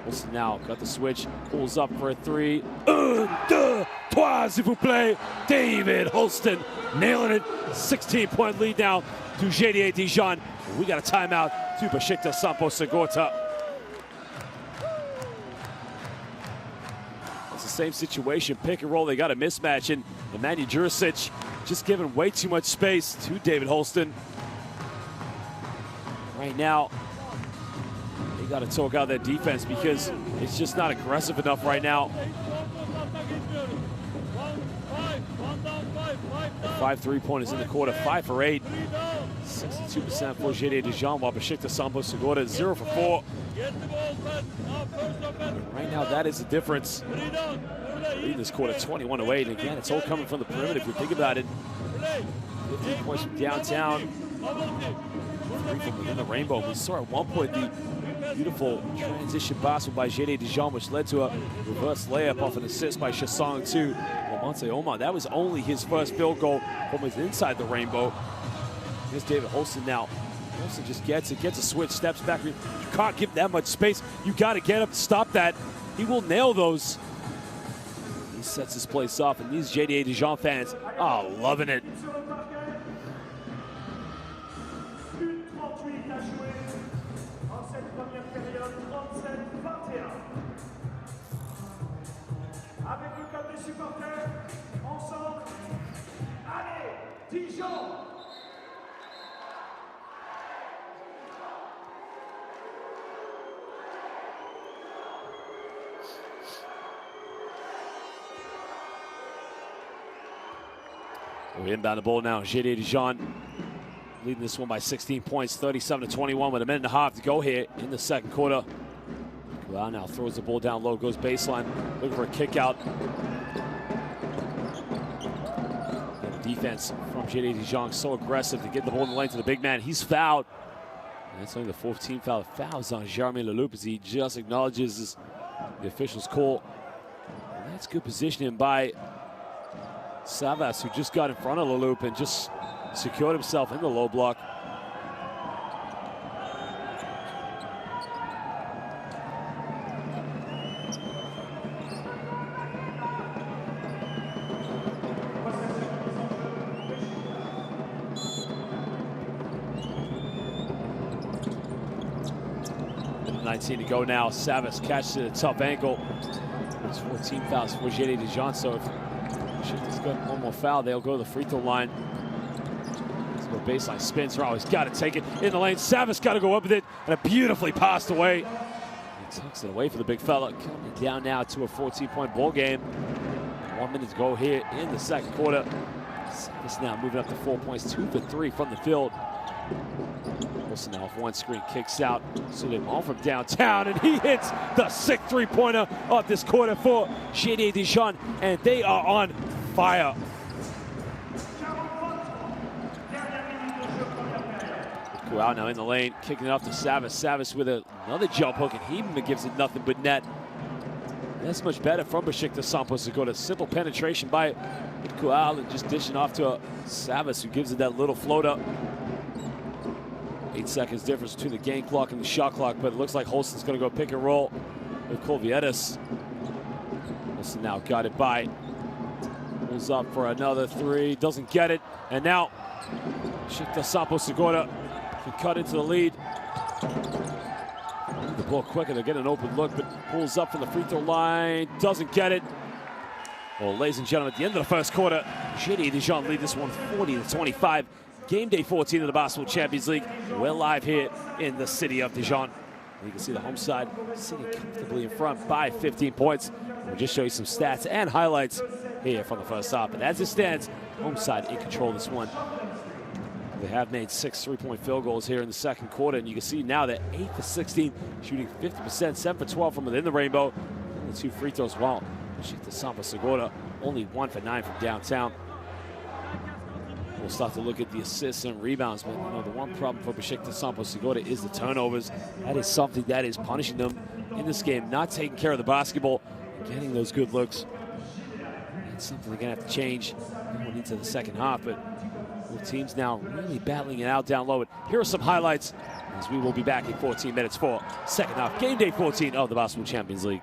Holston now got the switch, pulls up for a three. Un, deux, trois, s'il vous plaît. David Holston nailing it. 16-point lead now to JDA Dijon. We got a timeout to Besiktas Sompo Sigorta. It's the same situation, pick and roll. They got a mismatch, and Nemanja Jurisic just giving way too much space to David Holston. Right now, they got to talk out their defense because it's just not aggressive enough right now. 5 3-pointers in the quarter, 5 for 8. 62% for JDA Dijon, while Besiktas Sompo Sigorta 0 for 4. Right now, that is the difference. Leading this quarter 21-8, and again, it's all coming from the perimeter. If you think about it, 15 points from downtown, 3 from within the rainbow. We saw at one point the beautiful transition basketball by JDA Dijon, which led to a reverse layup off an assist by Shasang to Lamonte Omar. That was only his first field goal from inside the rainbow. Here's David Holston now. Holston just gets a switch, steps back. You can't give that much space. You got to get up to stop that. He will nail those. He sets this place off, and these JDA Dijon fans are loving it. Avec le club des supporters, ensemble, allez, Dijon! We inbound the ball now. JDA Dijon leading this one by 16 points, 37-21 with a minute and a half to go here in the second quarter. Well, now throws the ball down low, goes baseline, looking for a kick out. And the defense from JDA Dijon so aggressive to get the ball in the lane to the big man. He's fouled. And that's only the 14th foul. Fouls on Jeremy Leloup as he just acknowledges the official's call. And that's good positioning by Savas, who just got in front of Leloup and just secured himself in the low block. Minute 19 to go now. Savas catches it at a tough angle. It's 14 fouls for JDA Dijon, so if Besiktas got one more foul, they'll go to the free throw line. So the baseline spins around. He's got to take it in the lane. Savas got to go up with it, and it beautifully passed away. He tucks it away for the big fella. Coming down now to a 14-point ball game. 1 minute to go here in the second quarter. Savas now moving up to 4 points, 2 for 3 from the field. Wilson now off one screen, kicks out. Suleiman from downtown, and he hits the 6th three-pointer of this quarter for JDA Dijon, and they are on fire. Go out now in the lane, kicking it off to Savas. Savas with another jump hook, and he gives it nothing but net. That's much better from Besiktas Sompo Sigorta. Simple penetration by Kual and just dishing off to Savas, who gives it that little floater. 8 seconds difference between the game clock and the shot clock, but it looks like Holston's going to go pick and roll with Colvietas. Holston now got it by. Pulls up for another three, doesn't get it, and now Besiktas Sompo Sigorta can cut into the lead. The ball quicker, they're getting an open look, but pulls up from the free throw line, doesn't get it. Well, ladies and gentlemen, at the end of the first quarter, JDA Dijon lead this one 40-25. Game day 14 of the Basketball Champions League. We're live here in the city of Dijon. You can see the home side sitting comfortably in front by 15 points. We'll just show you some stats and highlights here from the first half. But as it stands, home side in control of this one. They have made 6 3-point field goals here in the second quarter, and you can see now that 8 for 16, shooting 50%, 7 for 12 from within the rainbow. And the 2 free throws well. Besiktas Sompo Sigorta only 1 for 9 from downtown. We'll start to look at the assists and rebounds, but the one problem for Besiktas Sompo Sigorta is the turnovers. That is something that is punishing them in this game, not taking care of the basketball and getting those good looks. It's something they're going to have to change going into the second half, but both teams now really battling it out down low. But here are some highlights as we will be back in 14 minutes for second half. Game day 14 of the Basketball Champions League.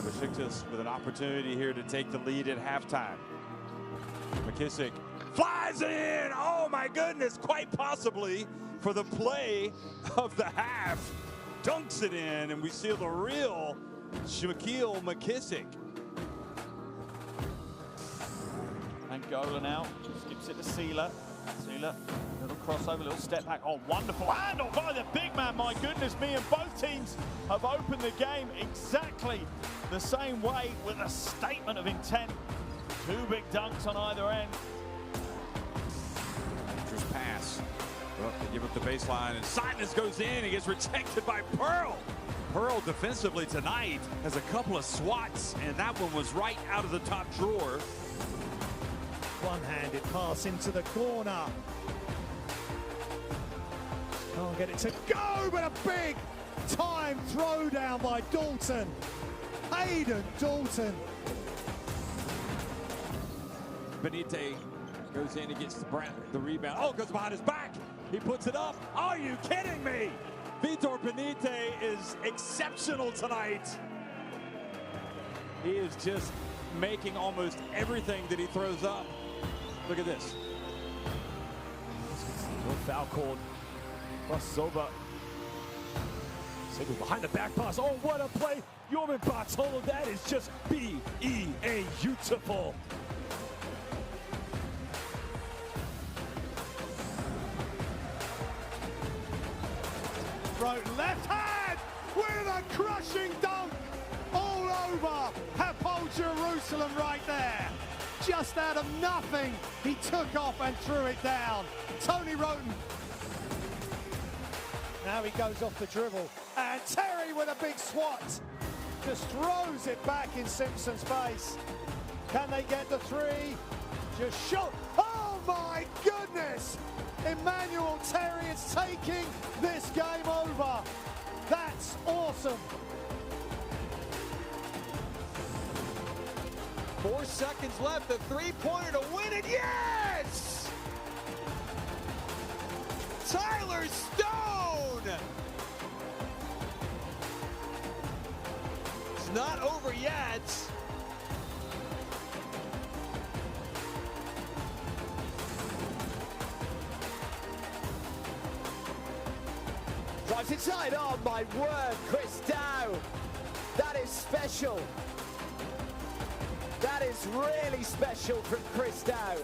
Besiktas with an opportunity here to take the lead at halftime. McKissick flies in. Oh my goodness, quite possibly for the play of the half. Dunks it in, and we see the real Shaquille McKissick. Angola now, skips it to Sealer. Sealer, little crossover, little step back. Oh, wonderful handle by the big man, my goodness me. And both teams have opened the game exactly the same way with a statement of intent. Two big dunks on either end. Dangerous pass. Well, they give up the baseline, and Sidness goes in. He gets rejected by Pearl. Pearl defensively tonight has a couple of swats, and that one was right out of the top drawer. One-handed pass into the corner. Can't get it to go, but a big time throwdown by Dalton. Hayden Dalton. Benite goes in and gets the rebound. Oh, goes behind his back. He puts it up. Are you kidding me? Vitor Benite is exceptional tonight. He is just making almost everything that he throws up. Look at this. Foul called. Crosses over. Sigma behind the back pass. Oh, what a play. Jorman Bartolo, that is just B-E-A beautiful. Roten left hand with a crushing dunk all over Hapoel Jerusalem right there. Just out of nothing, he took off and threw it down. Tony Roten. Now he goes off the dribble, and Terry with a big swat. Just throws it back in Simpson's face. Can they get the three? Just shot. Oh my goodness! Emmanuel Terry is taking this game over. That's awesome. 4 seconds left, the three-pointer to win it, yes! Tyler Stone! It's not over yet. Drives inside, oh my word, Chris Dow. That is special. That is really special from Chris Dow.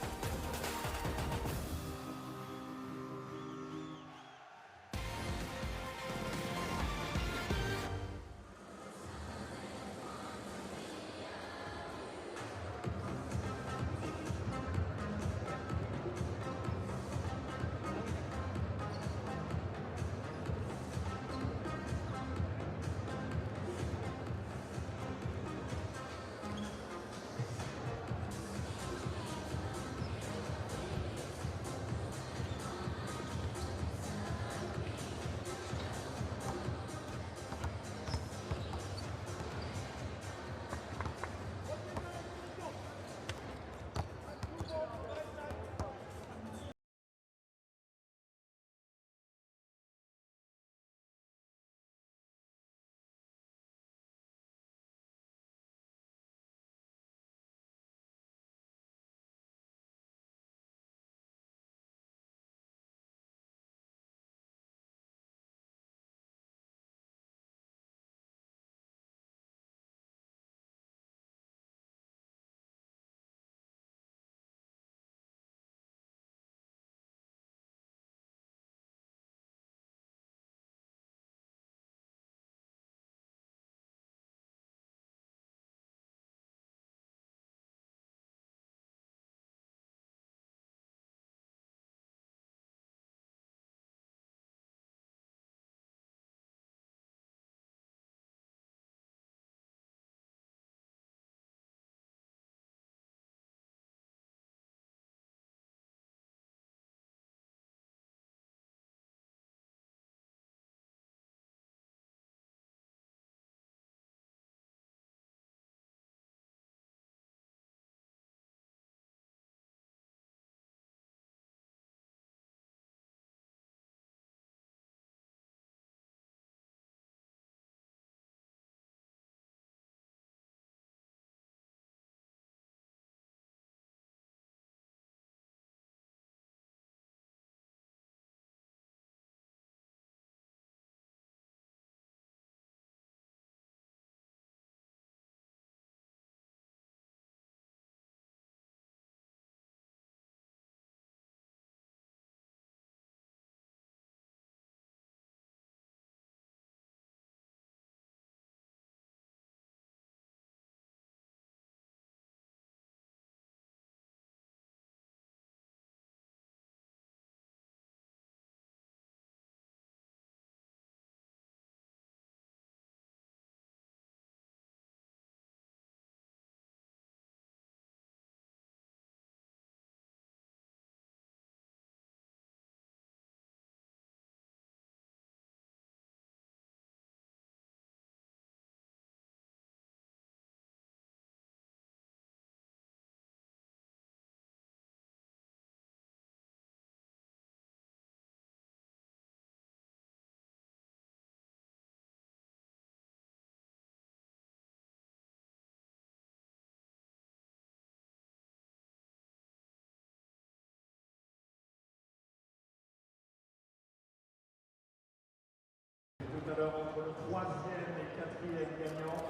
troisième et quatrième gagnant.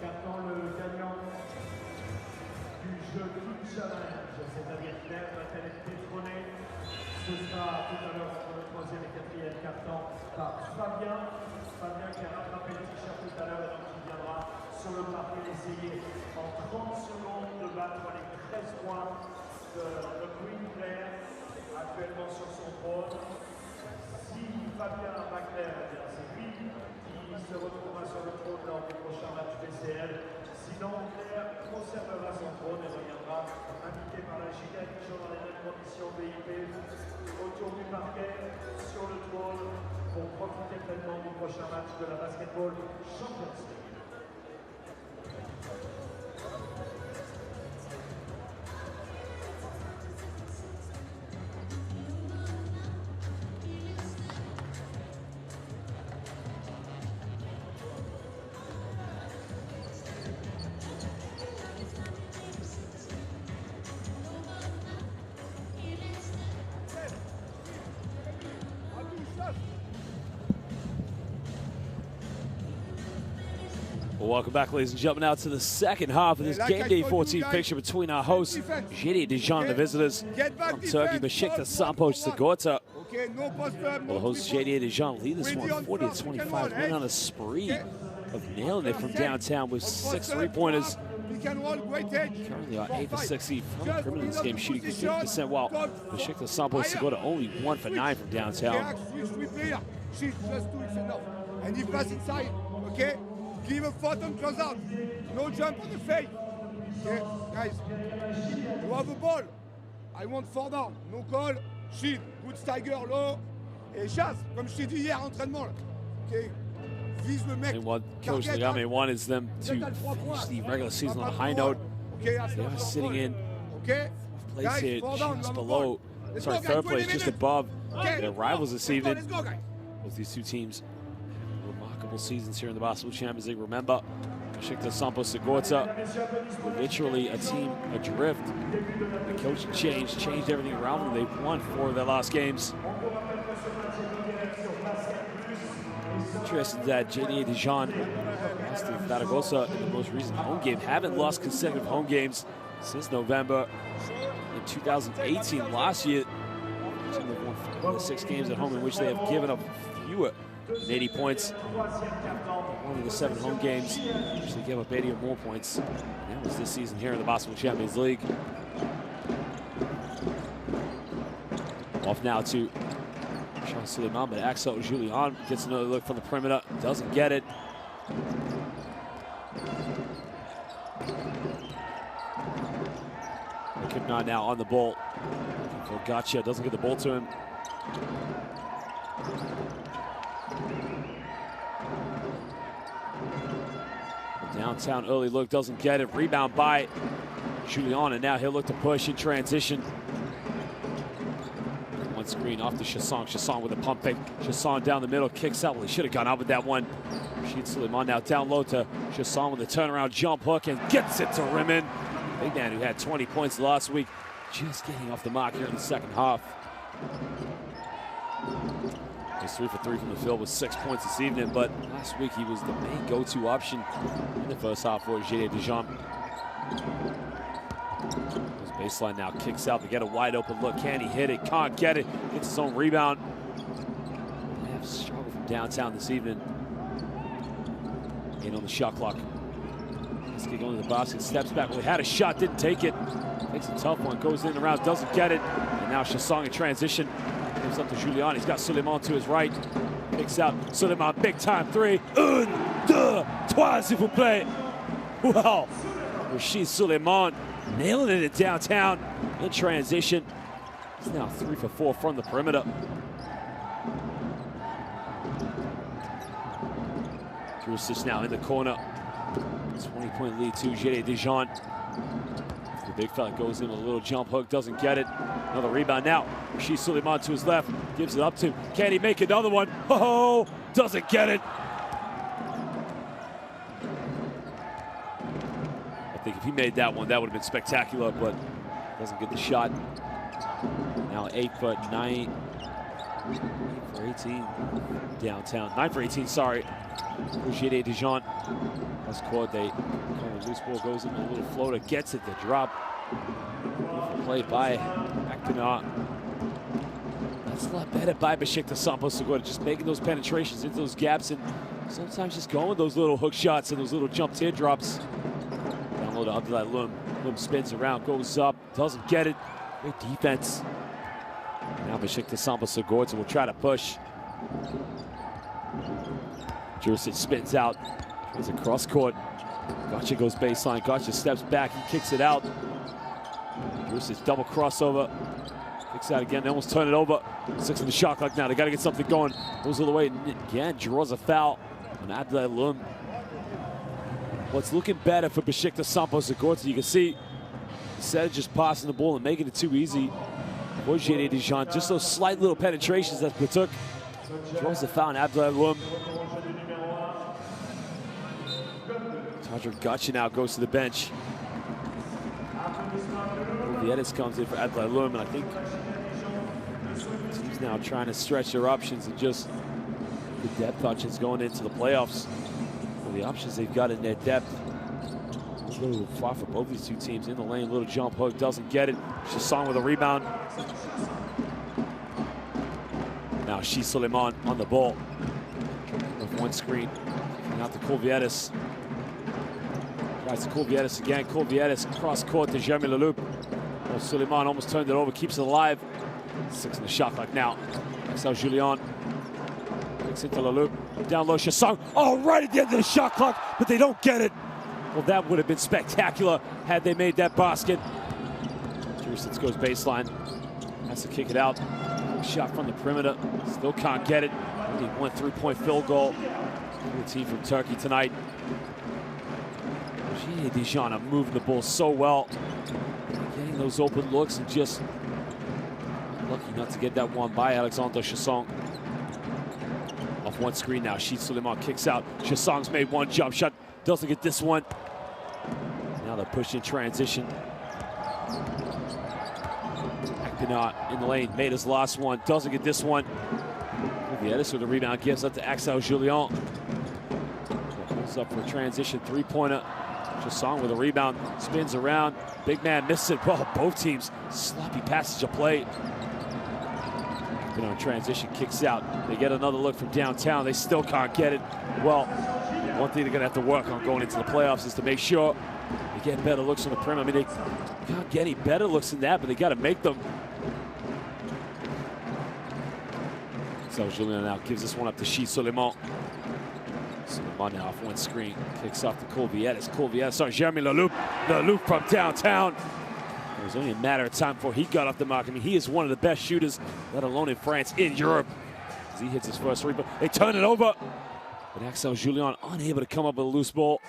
Carton le gagnant du jeu King Challenge, c'est-à-dire Claire va-t-elle être pétronnée? Ce sera tout à l'heure pour le troisième et quatrième carton par Fabien. Fabien qui a rattrapé le t-shirt tout à l'heure et donc qui viendra sur le parquet essayer en 30 secondes de battre les 13 points de Queen Claire actuellement sur son trône. Si Fabien bat Claire, c'est lui qui se retrouvera sur le trône lors des prochains matchs PCL. Sinon, Claire conservera son trône et reviendra indiqué par la JDA Dijon dans les mêmes conditions BIP autour du parquet, sur le trône, pour profiter pleinement du prochain match de la Basketball Champions League. Well, welcome back, ladies and gentlemen, now to the second half of this game day 14 fixture between our hosts, JDA Dijon, and the visitors from Turkey, Besiktas Sompo Sigorta. Well, the hosts JDA Dijon lead this one 40-25, went on a spree of nailing it from downtown with 6 3-pointers. Currently are 8 for 60 from the perimeter in this game, shooting 50%, while Besiktas Sompo Sigorta only 1 for 9 from downtown. And he pass inside, okay? Give a photon close out. No jump on the fake. Okay, guys. You have a ball. I want 4 down. No call. Shield. Good stagger low. Et chasse, comme je t'ai dit hier, entraînement. Là. Okay. Vise le mec. And what Coach Legame wants them to finish the regular season on a high note. They are sitting in place here just below, sorry, third place, just above their rivals this evening. Both these two teams, remarkable seasons here in the Basketball Champions League. Remember, Besiktas Sompo Sigorta were literally a team adrift. The coaching changed everything around them. They've won 4 of their last games. Interesting that JDA Dijon lost to Zaragoza in the most recent home game. Haven't lost consecutive home games since November in 2018. Last year, they've won 4 of the 6 games at home in which they have given up fewer than 80 points. One of the 7 home games, which they gave up 80 or more points. And that was this season here in the Basketball Champions League. Off now to Suleiman, but Axel Julian gets another look from the perimeter, doesn't get it. Kipna now on the ball. Gotcha, doesn't get the ball to him. Downtown early look, doesn't get it. Rebound by Julian, and now he'll look to push in transition. One screen off to Chasson. Chasson with a pump fake. Chasson down the middle, kicks out. Well, he should have gone out with that one. Rashid Suleiman now down low to Chasson with a turnaround jump hook and gets it to Rimmon. Big man who had 20 points last week, just getting off the mark here in the second half. He's 3 for 3 from the field with 6 points this evening, but last week he was the main go-to option in the first half for JDA Dijon. His baseline now kicks out to get a wide open look. Can he hit it? Can't get it. Gets his own rebound. They have struggled from downtown this evening. In on the shot clock. Let's get going to the basket. Steps back. Well, he had a shot, didn't take it. Takes a tough one. Goes in and around, doesn't get it. And now Chasson in transition. Gives up to Julian. He's got Suleiman to his right. Picks out Suleiman. Big time 3. 1, 2, 3, s'il vous plaît. Wow. Rashid Suleiman nailing it at downtown in transition. He's now 3 for 4 from the perimeter. Drusis now in the corner. 20-point lead to JDA Dijon. The big fella goes in with a little jump hook, doesn't get it. Another rebound now. Rashid Suleiman to his left, gives it up to. Can he make another one? Oh, doesn't get it. I think if he made that one, that would have been spectacular, but doesn't get the shot. Now 8 foot 9. For 18 downtown. 9 for 18, sorry. JDA Dijon. Cross court, they call a loose ball, goes in a little floater, gets it, the drop. Play by Akpina. That's a lot better by Besiktas Sompo Sigorta, just making those penetrations into those gaps and sometimes just going with those little hook shots and those little jump teardrops. Down low to Abdullah Lum. Lum spins around, goes up, doesn't get it. Great defense. Now Besiktas Sompo Sigorta will try to push. Jurisic spins out. Tries a cross court. Gotcha goes baseline. Gotcha steps back. He kicks it out. Jurisic double crossover. Kicks out again. They almost turn it over. 6 in the shot clock now. They got to get something going. Goes all the way. Again, draws a foul on Abdullah Lum. Well, it's looking better for Besiktas Sompo Sigorta. You can see instead of just passing the ball and making it too easy for JDA Dijon, just those slight little penetrations that took. Draws the foul on Abdullah Lum. Gotcha now goes to the bench. Vietas comes in for Abdullah Lum, and I think the team's now trying to stretch their options and just the depth options going into the playoffs. Well, the options they've got in their depth. A little far for both these two teams. In the lane, little jump hook, doesn't get it. Shasong with a rebound. Now Suleiman on the ball. With one screen. Out to Vietas. Tries to Vietas again. Vietas cross court to Jeremy Leloup. Well, Suleiman almost turned it over, keeps it alive. 6 in the shot clock now. Axel Julien kicks into Leloup. Down low, Shasong. Oh, right at the end of the shot clock, but they don't get it. Well, that would have been spectacular had they made that basket. Jurisic goes baseline. Has to kick it out. Shot from the perimeter. Still can't get it. Only 1 3-point field goal. The team from Turkey tonight. JDA Dijon are moving the ball so well. Getting those open looks and just lucky not to get that one by Alexander Shasong. Off one screen now. Suleiman kicks out. Shasong's made one jump shot. Doesn't get this one. Now they're pushing transition. Akpina in the lane. Made his last one. Doesn't get this one. Vietas with the rebound. Gives up to Axel Julien. Pulls up for a transition three-pointer. Shasong with a rebound, spins around, big man misses it. Well, both teams, sloppy passage of play. On transition, kicks out. They get another look from downtown. They still can't get it. Well, one thing they're gonna have to work on going into the playoffs is to make sure they get better looks on the perimeter. I mean, they can't get any better looks than that, but they gotta make them. So Julien now gives this one up to Suleiman. Suleiman now off one screen, kicks off to Vietas. Sorry, Jeremy Leloup. Leloup from downtown. It was only a matter of time before he got off the mark. I mean, he is one of the best shooters, let alone in France, in Europe. As he hits his first three, but they turn it over. But Axel Julien unable to come up with a loose ball.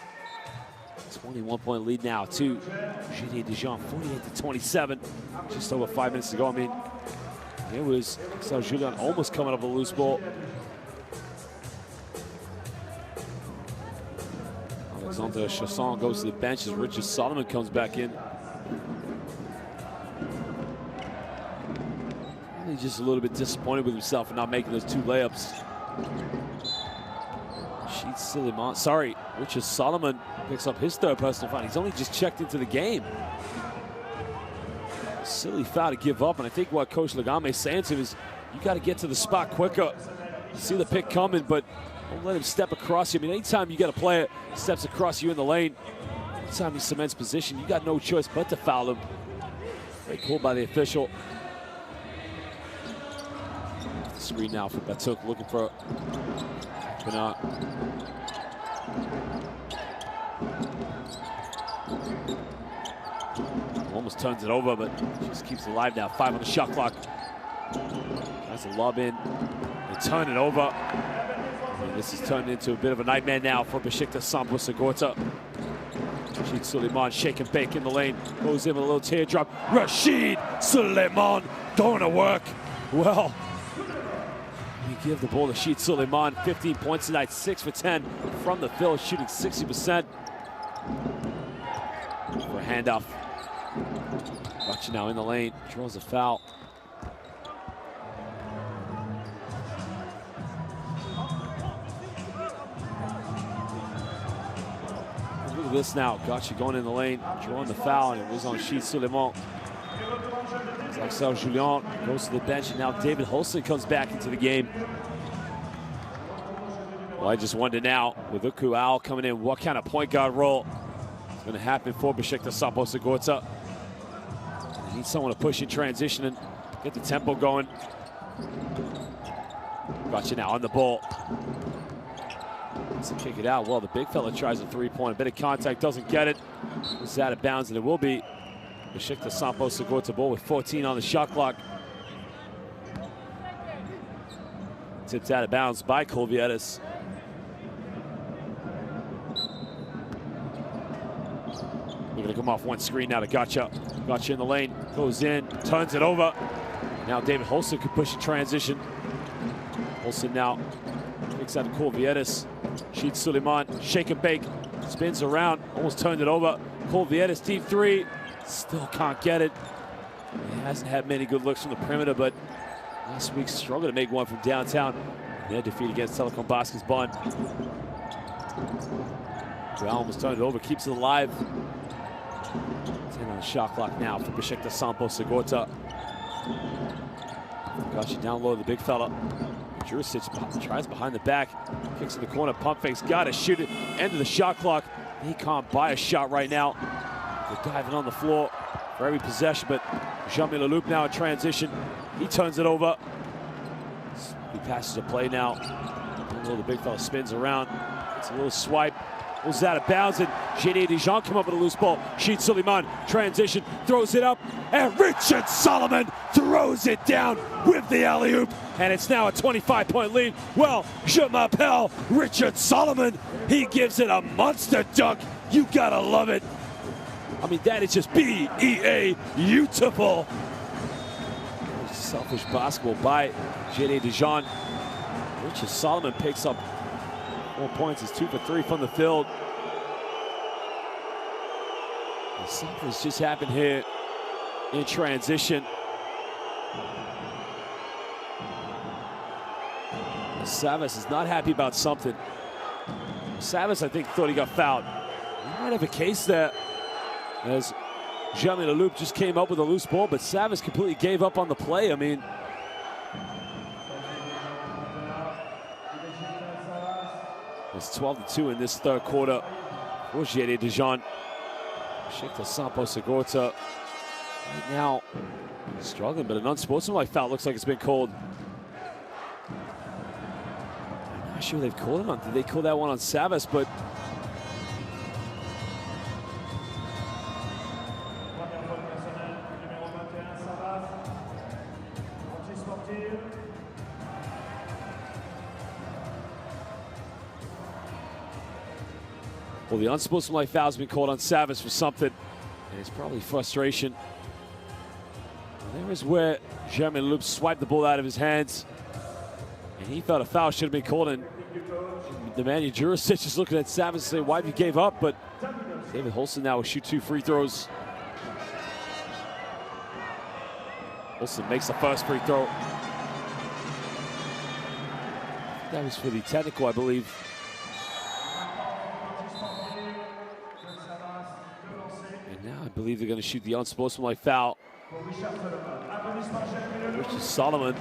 21-point lead now to JDA Dijon, 48-27. Just over 5 minutes to go. I mean, it was Axel Julien almost coming up with a loose ball. Alexander Shasong goes to the bench as Richard Solomon comes back in. Probably just a little bit disappointed with himself for not making those 2 layups. Suleiman, sorry, Richard Solomon picks up his 3rd personal foul. He's only just checked into the game. Silly foul to give up, and I think what Coach Legame is saying to him is, you got to get to the spot quicker. See the pick coming, but don't let him step across you. I mean, anytime you get a player steps across you in the lane, anytime he cements position, you got no choice but to foul him. Great call by the official. The screen now for Batuk, looking for Bernard. Almost turns it over, but just keeps it alive now. 5 on the shot clock. That's a lob in. They turn it over. And this has turned into a bit of a nightmare now for Besiktas Sompo Sigorta. Rashid Suleiman shake and bake in the lane. Goes in with a little teardrop. Rashid Suleiman going to work. Well, you give the ball to Rashid Suleiman. 15 points tonight, 6 for 10 from the field, shooting 60%. For a handoff. Gotcha now in the lane, draws a foul. at this now. Gotcha going in the lane, drawing the foul, and it was on Rachid Soleiman. Axel Julien goes to the bench, and now David Holston comes back into the game. Well, I just wonder now, with Uku Al coming in, what kind of point guard role is going to happen for Besiktas Sompo Sigorta. They need someone to push in transition and get the tempo going. Gotcha now on the ball. Wants to kick it out. Well, the big fella tries a three-point. A bit of contact, doesn't get it. It's out of bounds, and it will be Besiktas Sompo Sigorta ball with 14 on the shot clock. Tipped out of bounds by Colvietis. We're going to come off one screen now to Gotcha. Gotcha in the lane, goes in, turns it over. Now David Holston could push a transition. Holston now kicks out of Colvietis. Rachid Soleiman, shake and bake, spins around, almost turned it over. Colvietis, deep three, still can't get it. He hasn't had many good looks from the perimeter, but last week struggled to make one from downtown. Their defeat against Telecom Baskets Bonn. Almost turned it over, keeps it alive. 10 on the shot clock now for Besiktas Sompo Sigorta. Gotcha down low, the big fella. Juricic tries behind the back, kicks in the corner, pump fakes, gotta shoot it. End of the shot clock. He can't buy a shot right now. They're diving on the floor for every possession, but Jean-Michel Leloup now in transition. He turns it over. He passes a play now. The big fella spins around. It's a little swipe. Was out of bounds, and JDA Dijon come up with a loose ball. Rachid Soleiman, transition, throws it up, and Richard Solomon throws it down with the alley-oop, and it's now a 25-point lead. Well, je m'appelle Richard Solomon. He gives it a monster dunk. You gotta love it. I mean, that is just B-E-A, beautiful. Selfish basketball by JDA Dijon. Richard Solomon picks up 4 points. Is 2 for 3 from the field. And something's just happened here in transition. Savas is not happy about something. Savas, I think, thought he got fouled. He might have a case there, as Jean-Michel Leloup just came up with a loose ball, but Savas completely gave up on the play. I mean, it's 12-2 in this third quarter for JDA Dijon. Besiktas Sompo Sigorta right now struggling, but an unsportsmanlike foul looks like it's been called. I'm not sure they've called it on. Did they call that one on Savas? But well, the unsportsmanlike foul has been called on Savas for something, and it's probably frustration. Well, there is where Jean-Michel Leloup swiped the ball out of his hands, and he felt a foul should have been called. And the man, Juricic, is looking at Savas saying, "Why have you gave up?" But David Holston now will shoot 2 free throws. Holston makes the first free throw. That was for the technical, I believe. Now I believe they're going to shoot the unsportsmanlike foul. Richard Solomon.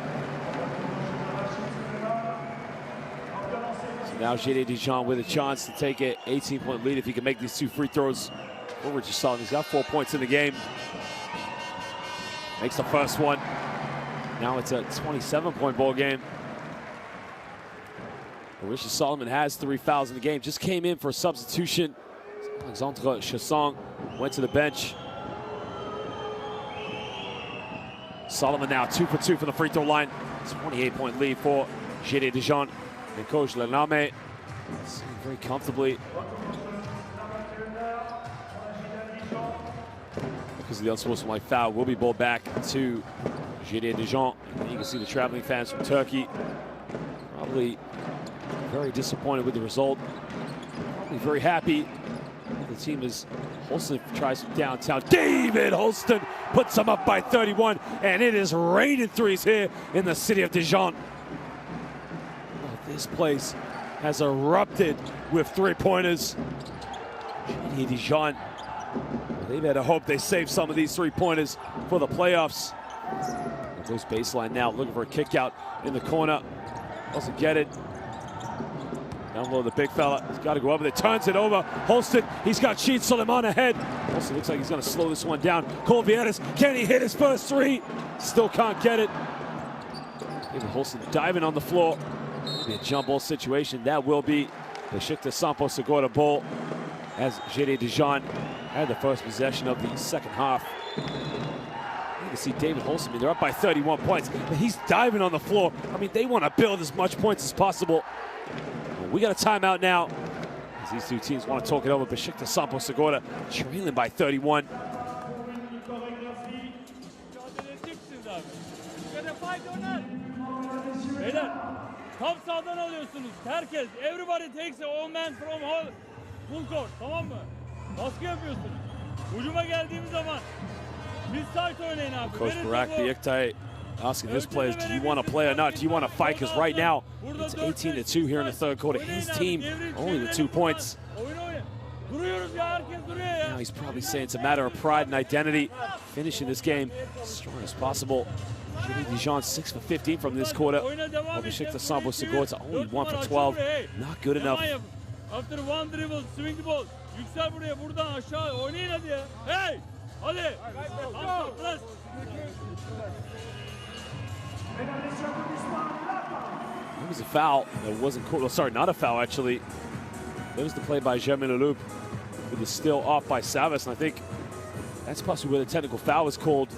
So now JDA Dijon with a chance to take an 18-point lead if he can make these 2 free throws for Richard Solomon. He's got 4 points in the game. Makes the first one. Now it's a 27-point ball game. But Richard Solomon has 3 fouls in the game. Just came in for a substitution. Alexandre Chassang went to the bench. Solomon now 2 for 2 from the free throw line. 28-point lead for JDA Dijon. And Coach Lename very comfortably. Because of the unsportsmanlike foul, will be balled back to JDA Dijon. And you can see the traveling fans from Turkey probably very disappointed with the result. Probably very happy. The team is, Holston tries from downtown. David Holston puts them up by 31, and it is raining threes here in the city of Dijon. Oh, this place has erupted with 3-pointers. JDA JDA Dijon. They better hope they save some of these three-pointers for the playoffs. Goes baseline now, looking for a kick out in the corner. Doesn't get it. Down low, the big fella. He's got to go up with it. Turns it over. Holston, he's got Rashid Soleiman ahead. Holston looks like he's going to slow this one down. Colvieres, can he hit his first three? Still can't get it. David Holston diving on the floor. Maybe a jump ball situation. That will be the Besiktas Sompo Sigorta ball, as JDA Dijon had the first possession of the second half. You can see David Holston, I mean, they're up by 31 points, but he's diving on the floor. I mean, they want to build as much points as possible. Well, we got a timeout now, as these two teams want to talk it over. Besiktas Sompo Sigorta trailing by 31. Beyler, tam sağdan alıyorsunuz. Herkes, everybody takes a all man from full court, tamam mı? Baskı yapıyorsunuz. Hücuma geldiğimiz zaman biz side oynayın abi. Coach Barak Biektai asking his players, do you want to play or not? Do you want to fight? Because right now, it's 18-2 here in the third quarter. His team only with 2 points. Now he's probably saying it's a matter of pride and identity, finishing this game as strong as possible. JDA Dijon 6 for 15 from this quarter. Besiktas Sompo Sigorta only 1 for 12. Not good enough. After one dribble, swing the ball. Yüksel buraya, buradan aşağı oynayın hadi ya. Hey! Hadi! Let's It was a foul. It wasn't called. Oh, sorry, not a foul, actually. That was the play by Germain Leloup, who was still off by Savas, and I think that's possibly where the technical foul was called.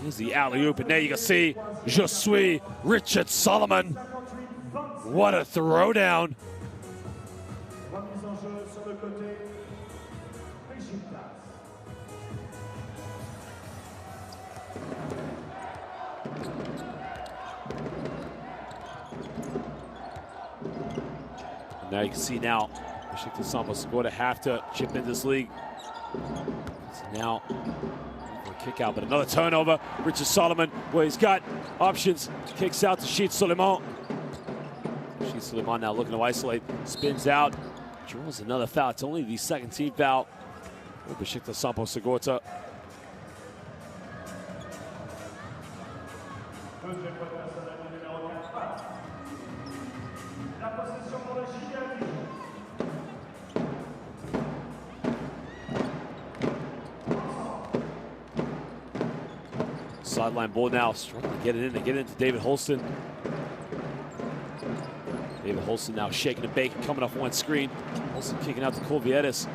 Here's the alley-oop, and there you can see Je suis Richard Solomon. What a throwdown. And now you can see now, Besiktas Sompo Sigorta have to chip in this league. So now, kick out, but another turnover. Richard Solomon, where he's got options, kicks out to Rashid Soleiman. Rashid Soleiman now looking to isolate, spins out, draws another foul. It's only the second team foul for Besiktas Sompo Sigorta. Sideline ball now, struggling to get it into David Holston. David Holston now shaking and baking, coming off one screen. Holston kicking out to Colvieres.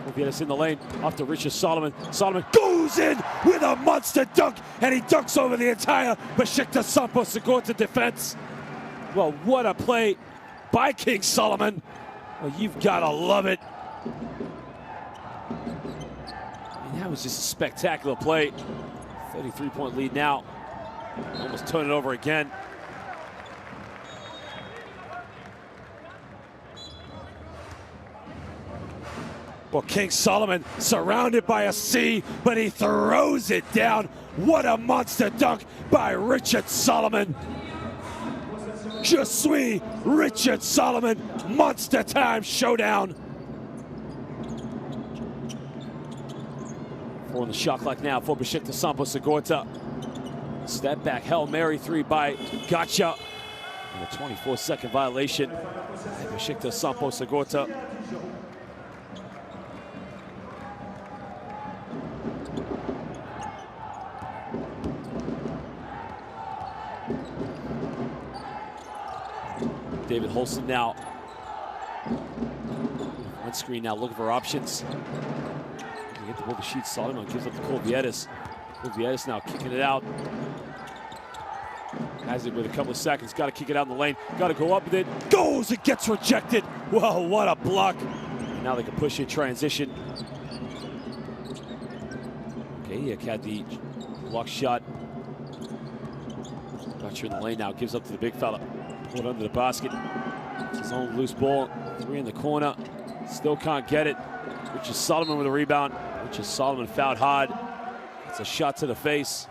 Colvieres in the lane, off to Richard Solomon. Solomon goes in with a monster dunk, and he dunks over the entire Besiktas Sompo Sigorta defense. Well, what a play by King Solomon. Well, you've got to love it. I mean, that was just a spectacular play. 33-point lead now. Almost turn it over again. Well, King Solomon surrounded by a sea, but he throws it down. What a monster dunk by Richard Solomon. Je suis Richard Solomon. Monster time showdown. On the shot clock now for Besiktas Sompo Sigorta. Step back, Hail Mary three by Gotcha. And a 24-second violation by Besiktas Sompo Sigorta. David Holston now. One screen now, looking for options. Get the ball to Rashid Soleiman, gives up to Colvieres. Colvieres now kicking it out. Has it with a couple of seconds, got to kick it out in the lane, got to go up with it. Goes, it gets rejected. Whoa, what a block. And now they can push in transition. Okay, had the block shot. Gotcha in the lane now, gives up to the big fella. Pulled under the basket. It's his own loose ball. Three in the corner. Still can't get it. Richard Solomon with a rebound. Richard Solomon fouled hard. It's a shot to the face.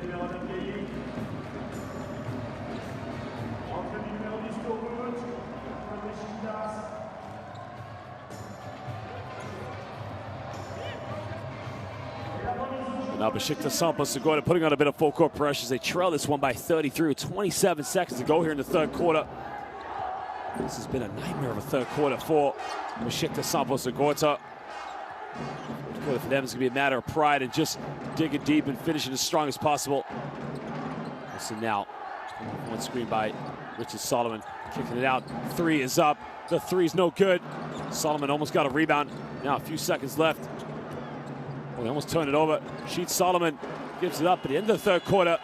de Véronique Gailly. Entrée du numéro 10 pour Bout, contre Besiktas. Now Besiktas Sompo Sigorta putting on a bit of full court pressure as they trail this one by 33 with 27 seconds to go here in the third quarter. This has been a nightmare of a third quarter for Besiktas Sompo Sigorta. Third quarter for them is going to be a matter of pride and just digging deep and finishing as strong as possible. Listen now, one screen by Richard Solomon, kicking it out. Three is up. The three's no good. Solomon almost got a rebound. Now a few seconds left. Oh, they almost turned it over. Rashid Solomon gives it up at the end of the third quarter.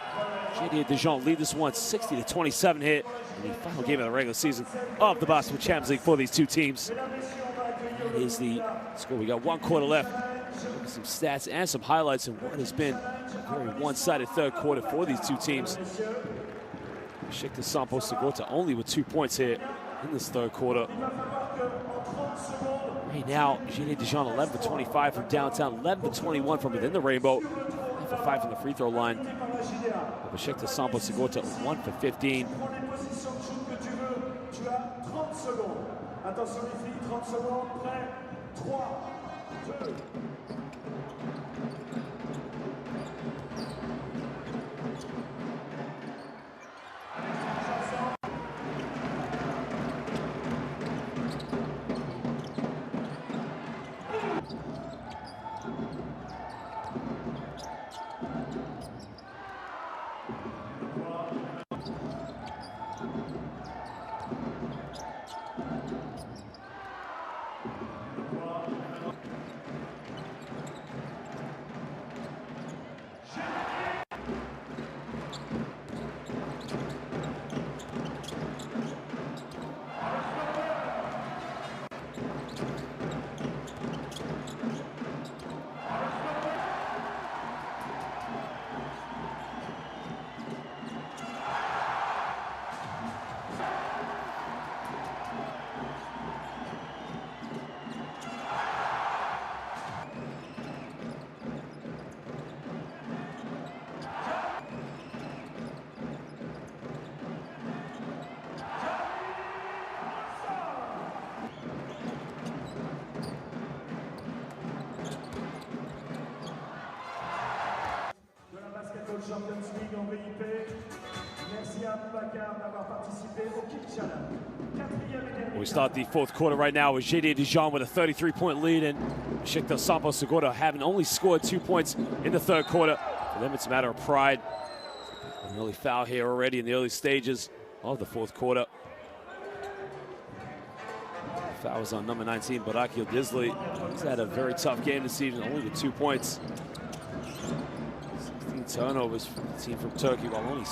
JDA Dijon lead this one 60-27 here in the final game of the regular season of the Basketball Champions League for these two teams. That is the score. We got one quarter left. Some stats and some highlights in what has been a very one-sided third quarter for these two teams. Besiktas Sompo Sigorta only with 2 points here in this third quarter. Right now, JDA Dijon 11 for 25 from downtown, 11 for 21 from within the rainbow, 9 for 5 from the free throw line. Besiktas Sompo Sigorta 1 for 15. Attention les filles, 30 secondes, prêt, 3, 2. Champions League en VIP. Merci à Boubacar d'avoir participé au Kick Challenge. We start the fourth quarter right now with JDA Dijon with a 33-point lead, and Besiktas Sompo Sigorta having only scored 2 points in the third quarter. For them, it's a matter of pride. An early foul here already in the early stages of the fourth quarter. The foul was on number 19, Barakil Dizli. He's had a very tough game this evening, only with 2 points. Turnovers for the team from Turkey, while only 8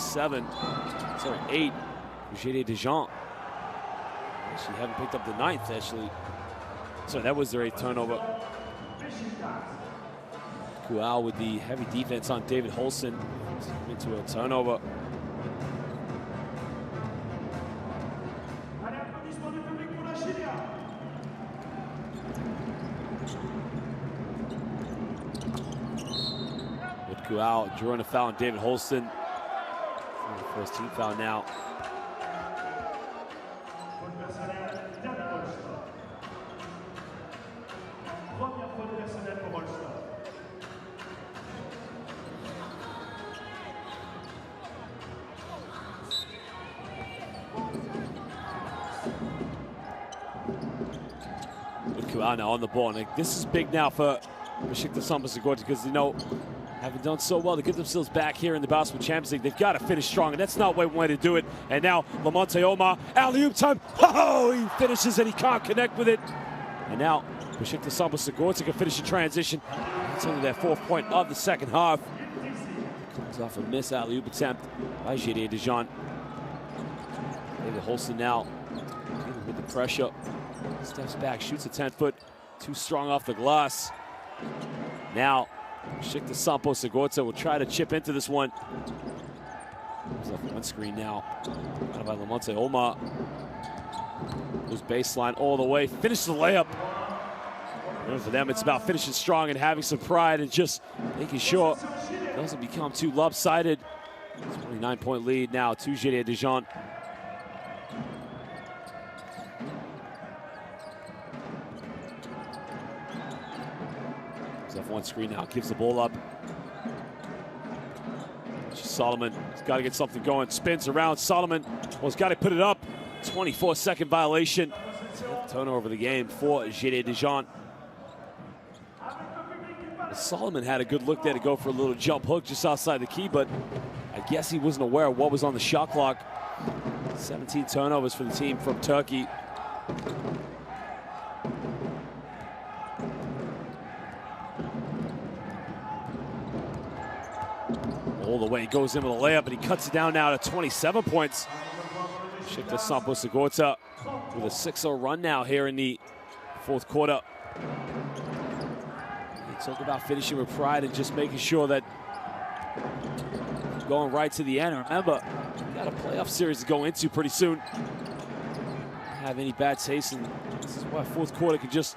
for JDA Dijon. Actually haven't picked up the 9th, actually. So that was their 8th turnover. Kual with the heavy defense on David Holson into a turnover. Out, drawing a foul on David Holston. First team foul now. Out now on the ball. And this is big now for Besiktas Sompo Sigorta because, you know, having done so well to get themselves back here in the Basketball Champions League, they've got to finish strong, and that's not one way to do it. And now Lamonte Omar, alley-oop time. Oh, he finishes and he can't connect with it. And now Besiktas Sompo Sigorta can finish the transition. That's only their 4th point of the second half. Comes off a miss alley-oop attempt by JDA Dijon. David Holston now with the pressure. Steps back, shoots a 10-foot. Too strong off the glass. Now, Besiktas Sompo Sigorta will try to chip into this one. Comes off one screen now. Out by Lamonte Omar. Goes baseline all the way. Finishes the layup. And for them, it's about finishing strong and having some pride and just making sure doesn't become too lopsided. 29-point lead now to JDA Dijon. He's off one screen now, gives the ball up. Solomon has got to get something going. Spins around. Solomon has got to put it up. 24-second violation. Turnover of the game for JDA Dijon. Solomon had a good look there to go for a little jump hook just outside the key, but I guess he wasn't aware of what was on the shot clock. 17 turnovers for the team from Turkey. All the way, he goes in with a layup, and he cuts it down now to 27 points. Besiktas Sompo Sigorta with a 6-0 run now here in the fourth quarter. You talk about finishing with pride and just making sure that going right to the end. Remember, you got a playoff series to go into pretty soon. Have any bad taste, and this is why fourth quarter could just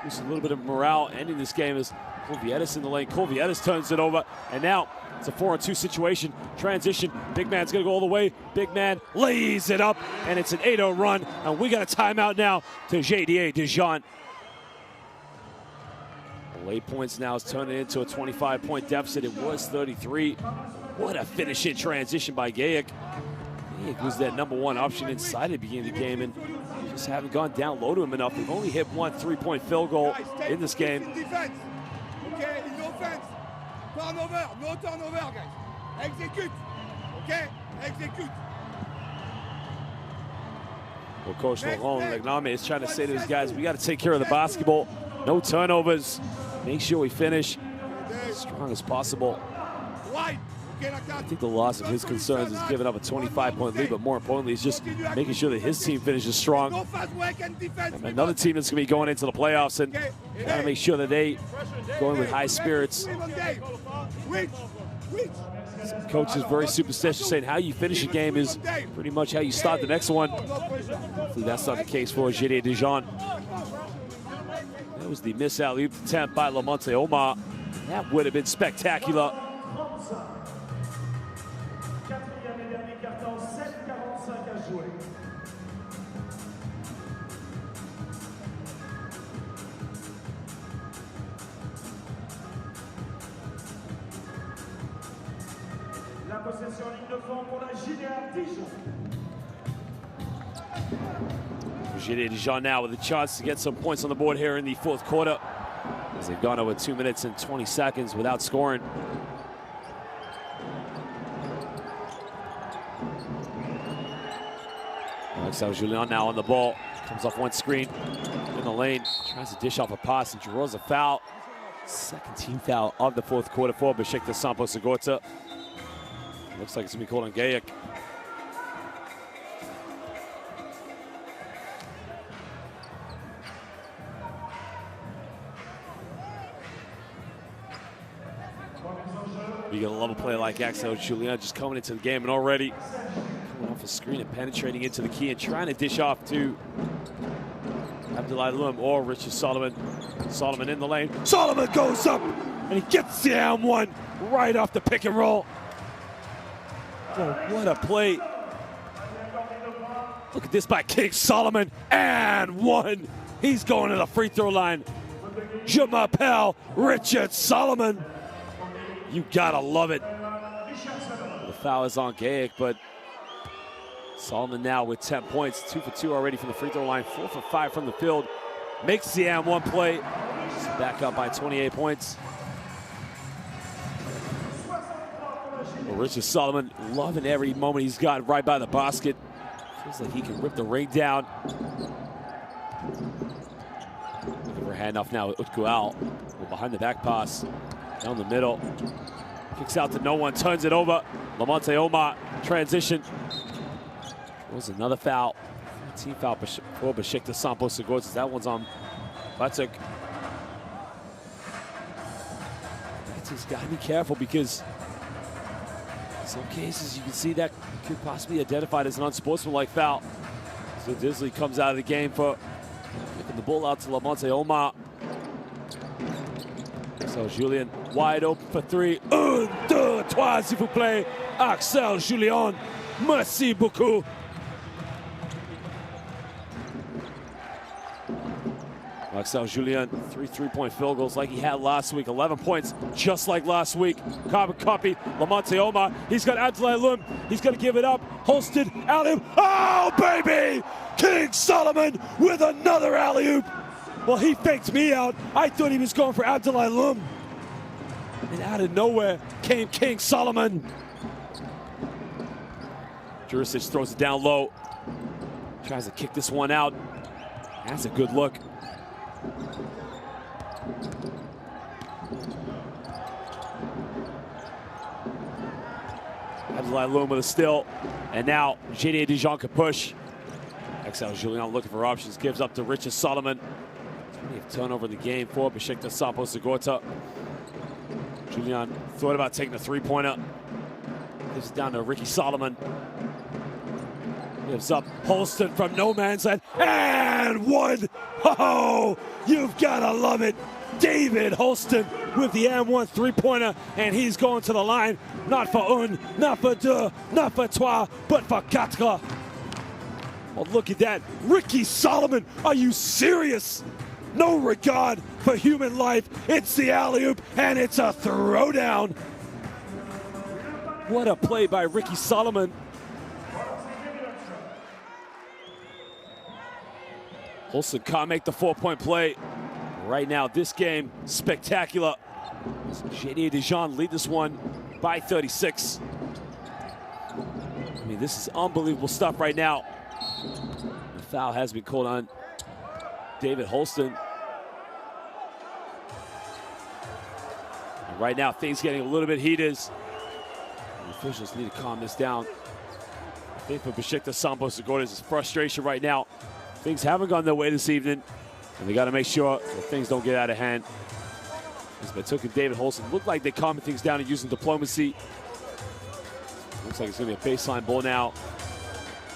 lose a little bit of morale ending this game as Corvietas in the lane. Corvietas turns it over, and now it's a 4-on-2 situation. Transition. Big man's going to go all the way. Big man lays it up, and it's an 8-0 run. And we got a timeout now to JDA Dijon. Late points now is turning into a 25-point deficit. It was 33. What a finish in transition by Gayak. Gayak was that #1 option inside at the beginning of the game, and just haven't gone down low to him enough. They've only hit one 3-point field goal in this game. Okay, in offense. Turnover, no turnover, guys. Execute, okay? Execute. Well, Coach Laurent Legname is trying to say to his guys, we got to take care of the basketball. No turnovers. Make sure we finish as strong as possible. I think the loss of his concerns is giving up a 25-point lead, but more importantly, he's just making sure that his team finishes strong. And another team that's going to be going into the playoffs, and got to make sure that they go in with high spirits. Coach is very superstitious, saying how you finish a game is pretty much how you start the next one. Hopefully that's not the case for JDA Dijon. That was the miss alley-oop attempt by Lamonte Omar. That would have been spectacular. La possession ligne de fond pour la JDA Dijon. JDA Dijon now with a chance to get some points on the board here in the fourth quarter, as they've gone over 2 minutes and 20 seconds without scoring. Alexander Julian now on the ball, comes off one screen in the lane, tries to dish off a pass and draws a foul. Second team foul of the fourth quarter for Besiktas Sompo Sigorta. Looks like it's going to be called on Gayak. You gotta love a player like Axel Julian just coming into the game and already coming off a screen and penetrating into the key and trying to dish off to Abdullah Loom or Richard Solomon. Solomon in the lane. Solomon goes up and he gets the M1 right off the pick and roll. Oh, what a play. Look at this by King Solomon, and one. He's going to the free throw line. Jamapel Richard Solomon. You gotta love it. The foul is on Gayak, but Solomon now with 10 points, 2 for 2 already from the free throw line, 4 for 5 from the field. Makes the M1 play. He's back up by 28 points. Well, Richard Solomon loving every moment he's got right by the basket. Feels like he can rip the ring down. Looking for handoff now with Utkual. Behind the back pass. Down the middle. Kicks out to no one. Turns it over. Lamonte Omar. Transition. Was another foul. Team foul for Besiktas Sompo Sigorta. That one's on Batuk. Batuk's got to be careful because in some cases you can see that could possibly be identified as an unsportsmanlike foul. So Disley comes out of the game for kicking the ball out to Lamonte Omar. So Julian Wide open for three. 1, 2, 3, s'il vous plaît. Axel Julien. Merci beaucoup. Axel Julien, 3 3-point field goals like he had last week. 11 points, just like last week. Carbon copy, Lamonte Omar. He's got Abdoulaye Loum. He's going to give it up. Holston, alley-oop. Oh, baby! King Solomon with another alley-oop. Well, he faked me out. I thought he was going for Abdoulaye Loum. And out of nowhere came King Solomon. Juricic throws it down low. Tries to kick this one out. That's a good look. Abdoulaye Loum with a steal. And now JDA Dijon can push. Axel Julien looking for options. Gives up to Richard Solomon. Plenty of turnover in the game for Besiktas Sompo Sigorta. Julien thought about taking a three-pointer. Gives it down to Ricky Solomon. Gives up Holston from no man's land. And one! Oh, you've got to love it. David Holston with the M1 three-pointer, and he's going to the line. Not for un, not for deux, not for trois, but for quatre. Well, look at that. Ricky Solomon, are you serious? No regard for human life. It's the alley-oop, and it's a throwdown. What a play by Ricky Solomon. Holston can't make the 4-point play. Right now, this game, spectacular. JDA Dijon lead this one by 36. I mean, this is unbelievable stuff right now. The foul has been called on David Holston. And right now, things getting a little bit heated. The officials need to calm this down. I think for Besiktas Sompo Sigorta, this is frustration right now. Things haven't gone their way this evening, and they got to make sure that things don't get out of hand. As Betuk and David Holston look like they're calming things down and using diplomacy. Looks like it's going to be a baseline ball now.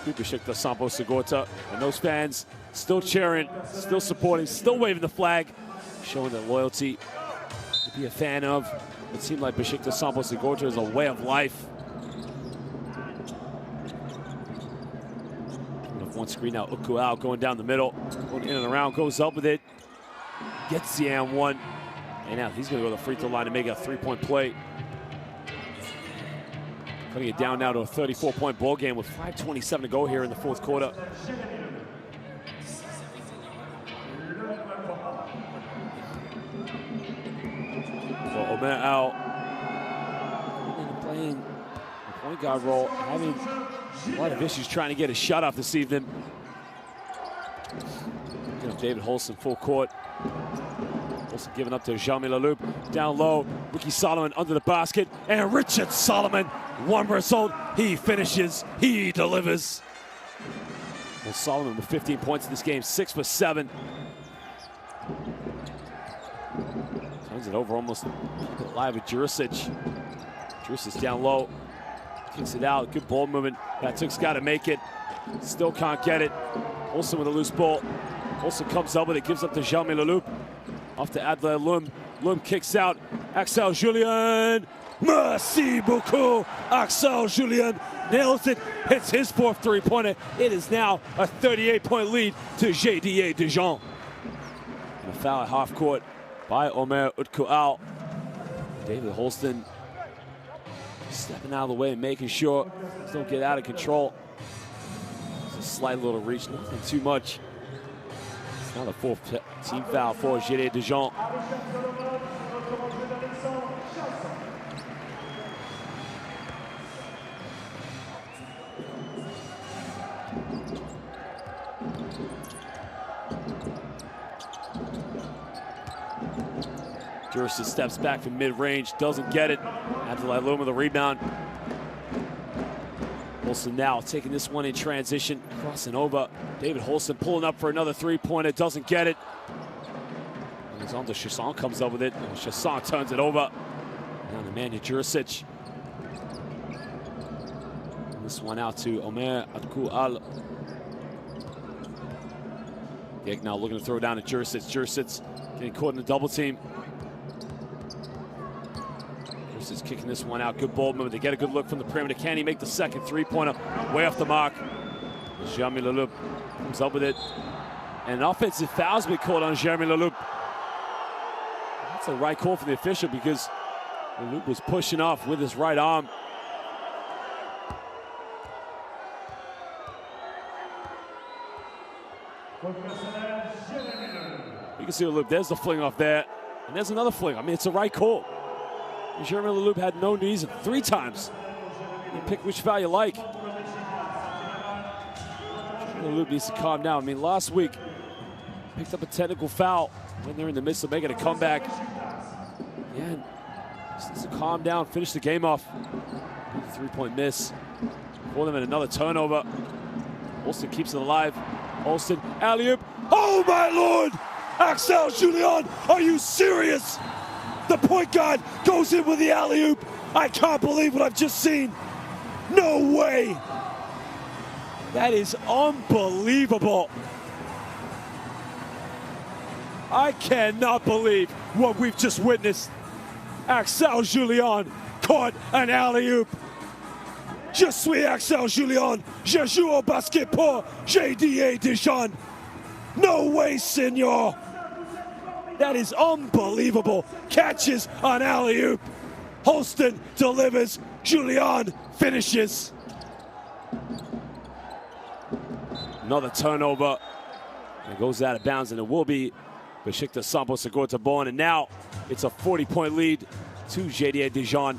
Besiktas Sompo Sigorta, and those fans still cheering, still supporting, still waving the flag, showing their loyalty to be a fan of. It seemed like Besiktas Sompo Sigorta is a way of life. One screen now, Ukual going down the middle, going in and around, goes up with it, gets the M1, and now he's going to go to the free throw line to make a 3-point play. Cutting it down now to a 34-point ball game with 5:27 to go here in the fourth quarter. For Omer Al, playing the point guard role, having a lot of issues trying to get a shot off this evening. David Holston full court. Holston giving up to Jean-Mi Leloup. Down low, Ricky Solomon under the basket. And Richard Solomon, one result. He finishes, he delivers. Well, Solomon with 15 points in this game, 6 for 7. Turns it over almost live with Juricic. Juricic down low. Kicks it out, good ball movement. Betuk's got to make it. Still can't get it. Olsen with a loose ball. Olsen comes up with it, gives up to Jean-Mi Leloup. Off to Abdoulaye Loum. Loum kicks out. Axel Julien. Merci beaucoup. Axel Julien nails it. Hits his fourth three-pointer. It is now a 38-point lead to JDA Dijon. And a foul at half court by Omer Utkual. David Holston stepping out of the way and making sure things don't get out of control. It's a slight little reach, nothing too much. It's now the fourth team foul for JDA Dijon. Juricic steps back from mid-range, doesn't get it. Abdoulaye Loum with the rebound. Holston now taking this one in transition, crossing over. David Holston pulling up for another three-pointer, doesn't get it. Alexander Chasson comes up with it. Chasson turns it over. Now the man to Juricic. This one out to Omer Utkual. Dick now looking to throw down to Juricic. Juricic getting caught in a double team. Jurisic kicking this one out. Good ball movement. They get a good look from the perimeter. Can he make the second three-pointer? Way off the mark. Jeremy Leloup comes up with it. And an offensive foul's been called on Jeremy Leloup. That's a right call for the official because Leloup was pushing off with his right arm. You can see Leloup. There's the fling off there. And there's another fling. I mean, it's a right call. Jeremy Leloup had no knees 3 times. You pick which foul you like. Leloup needs to calm down. I mean, last week, picked up a technical foul when they're in the midst of making a comeback. Yeah, just needs to calm down, finish the game off. 3-point miss. For them in another turnover. Alston keeps it alive. Alston, alley-oop. Oh, my Lord! Axel Julien, are you serious? The point guard goes in with the alley-oop. I can't believe what I've just seen. No way. That is unbelievable. I cannot believe what we've just witnessed. Axel Julien caught an alley-oop. Je suis Axel Julien. Je joue au basket pour JDA Dijon. No way, senor. That is unbelievable. Catches on alley-oop. Holston delivers. Julien finishes. Another turnover. It goes out of bounds, and it will be Besiktas Sompo Sigorta born. And now it's a 40-point lead to JDA Dijon.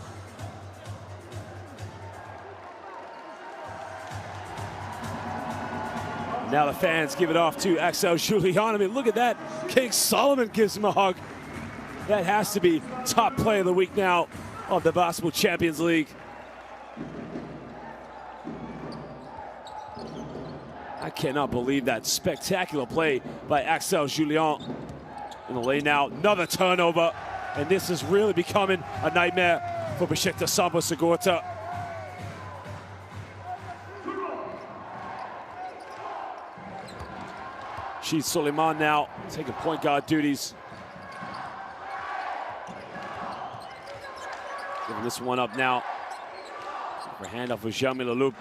Now the fans give it off to Axel Julien. I mean, look at that. King Solomon gives him a hug. That has to be top play of the week now of the Basketball Champions League. I cannot believe that spectacular play by Axel Julien. In the lane now, another turnover. And this is really becoming a nightmare for Besiktas Sompo Sigorta. Rashid Suleiman now taking point guard duties. Giving this one up now. For handoff with Jeremy Leloup.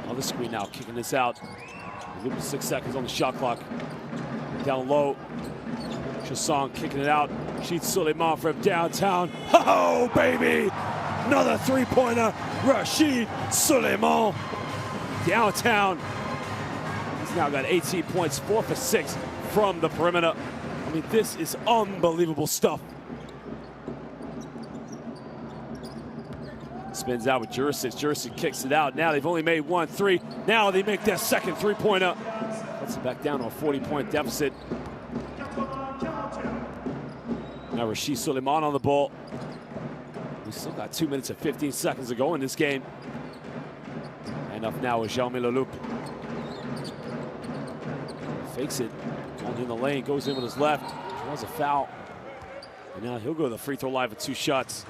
Other screen now, kicking this out. Leloup with 6 seconds on the shot clock. Down low. Chassang kicking it out. Rashid Suleiman from downtown. Oh, baby! Another three-pointer. Rashid Suleiman. Downtown. He's now got 18 points, 4 for 6 from the perimeter. I mean, this is unbelievable stuff. Spins out with Jurisic. Jurisic kicks it out. Now they've only made 1 3. Now they make their second three-pointer. Puts it back down to a 40-point deficit. Now Rashid Suleiman on the ball. We still got 2 minutes and 15 seconds to go in this game. And up now with Jeremy Leloup. Fakes it. Going in the lane. Goes in with his left. Draws a foul. And now he'll go to the free throw line with 2 shots.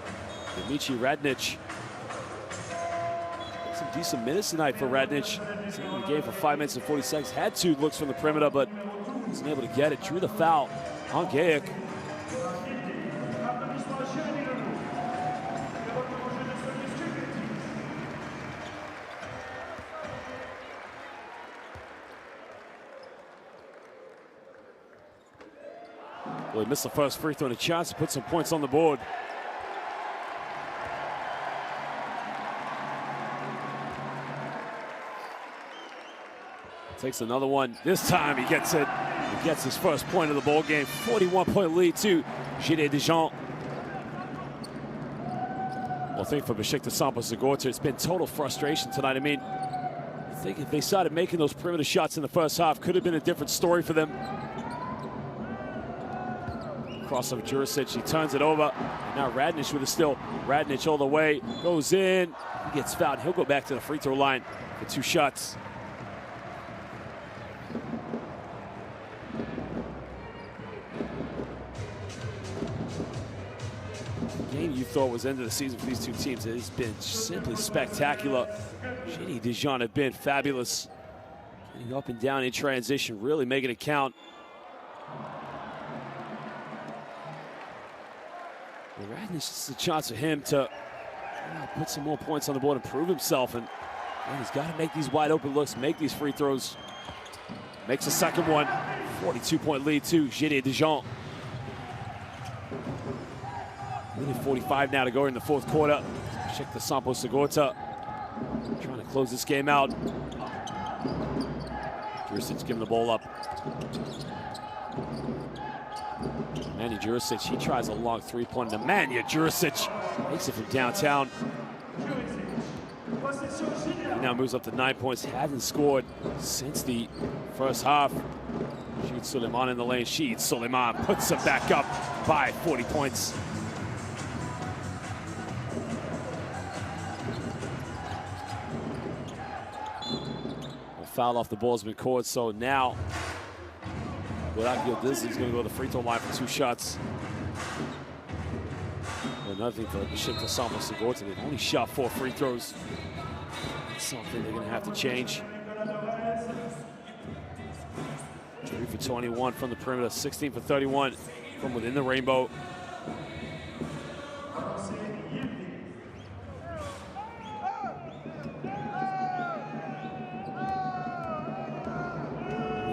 Dmitry Radnic. Some decent minutes tonight for Radnic. He's in the game for 5 minutes and 40 seconds. Had 2 looks from the perimeter, but wasn't able to get it. Drew the foul on Gaik. Well, he missed the first free throw and a chance to put some points on the board. Takes another one. This time he gets it. He gets his first point of the ball game. 41-point lead to JDA Dijon. Well, I think for Besiktas Sompo Sigorta, it's been total frustration tonight. I mean, I think if they started making those perimeter shots in the first half, could have been a different story for them. Crossover Jurisic, he turns it over. And now Radnic with a steal. Radnic all the way, goes in. He gets fouled. He'll go back to the free throw line for 2 shots. The game you thought was the end of the season for these 2 teams, it has been simply spectacular. JDA Dijon have been fabulous. Getting up and down in transition, really making it count. Radnić, this is a chance for him to put some more points on the board and prove himself. And he's got to make these wide open looks, make these free throws. Makes the second one. 42-point lead to JDA Dijon. Only 45 now to go in the fourth quarter. Besiktas Sompo Sigorta trying to close this game out. Jurisic giving the ball up. Nemanja Jurisic, he tries a long three-pointer. Nemanja Jurisic makes it from downtown. He now moves up to 9 points. Hasn't scored since the first half. Sheed Suleiman in the lane. Sheed Suleiman puts him back up by 40 points. A foul off the ball has been called, so now Disney's going to go to the free throw line for 2 shots. Another thing for Besiktas Sompo Sigorta, they only shot 4 free throws. That's something they're going to have to change. 3 for 21 from the perimeter, 16 for 31 from within the rainbow.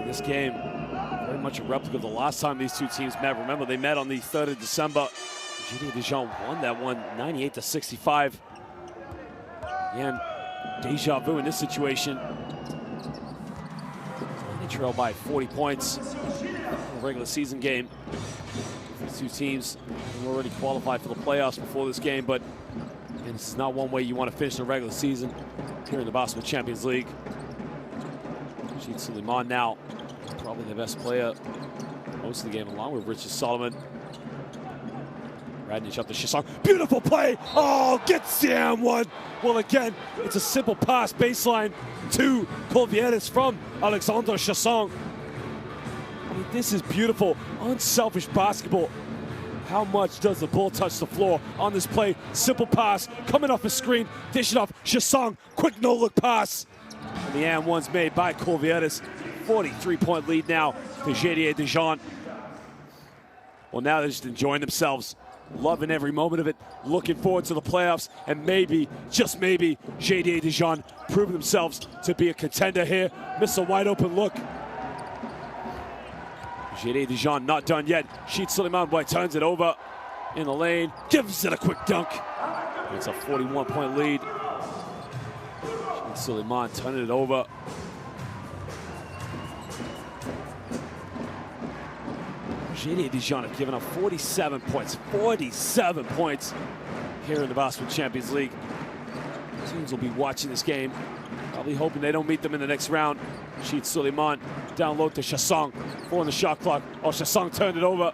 This game, very much a replica of the last time these two teams met. Remember, they met on the 3rd of December. JDA Dijon won that one, 98-65. Again, deja vu in this situation. They trail by 40 points in a regular season game. These two teams have already qualified for the playoffs before this game, but again, this is not one way you want to finish the regular season here in the Basketball Champions League. Sheed Suleiman now probably the best player most of the game, along with Richard Solomon. Radnić up to Chasson. Beautiful play. Oh, gets down one. Well, again, it's a simple pass baseline to Colvieres from Alexandre Chasson. I mean, this is beautiful, unselfish basketball. How much does the ball touch the floor on this play? Simple pass, coming off a screen, dish it off. Chasson, quick no-look pass. And the and one's made by Colvieres. 43-point lead now to JDA Dijon. Well, now they're just enjoying themselves, loving every moment of it, looking forward to the playoffs, and maybe, just maybe, JDA Dijon prove themselves to be a contender here. Miss a wide open look. JDA Dijon not done yet. Sheed Suleiman turns it over in the lane, gives it a quick dunk. It's a 41-point lead. Sheed Suleiman turning it over. JDA Dijon have given up 47 points. 47 points here in the Basketball Champions League. Teams will be watching this game, probably hoping they don't meet them in the next round. Sheed Suleiman down low to Chasson. 4 on the shot clock. Oh, Chasson turned it over.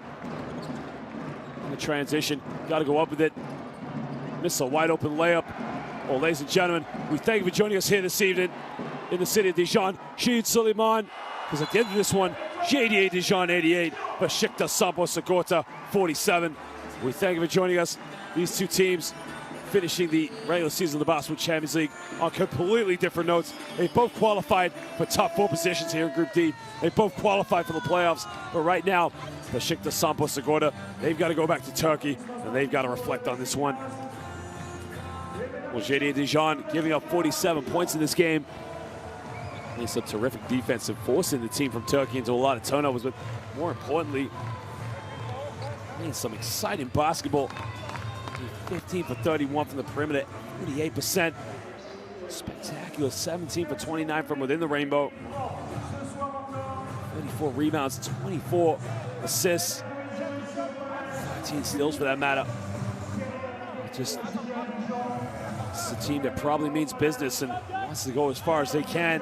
In the transition, got to go up with it. Miss a wide open layup. Well, ladies and gentlemen, we thank you for joining us here this evening in the city of Dijon. Sheed Suleiman, because at the end of this one, JDA Dijon 88, Besiktas Sompo Sigorta 47. We thank you for joining us. These two teams finishing the regular season of the Basketball Champions League on completely different notes. They both qualified for top 4 positions here in Group D. They both qualified for the playoffs, but right now, Besiktas Sompo Sigorta, they've got to go back to Turkey, and they've got to reflect on this one. Well, JDA Dijon giving up 47 points in this game. Some terrific defense and forcing the team from Turkey into a lot of turnovers, but more importantly, some exciting basketball. 15 for 31 from the perimeter, 88%. Spectacular, 17 for 29 from within the rainbow. 34 rebounds, 24 assists, 13 steals for that matter. Just, this is a team that probably means business and wants to go as far as they can.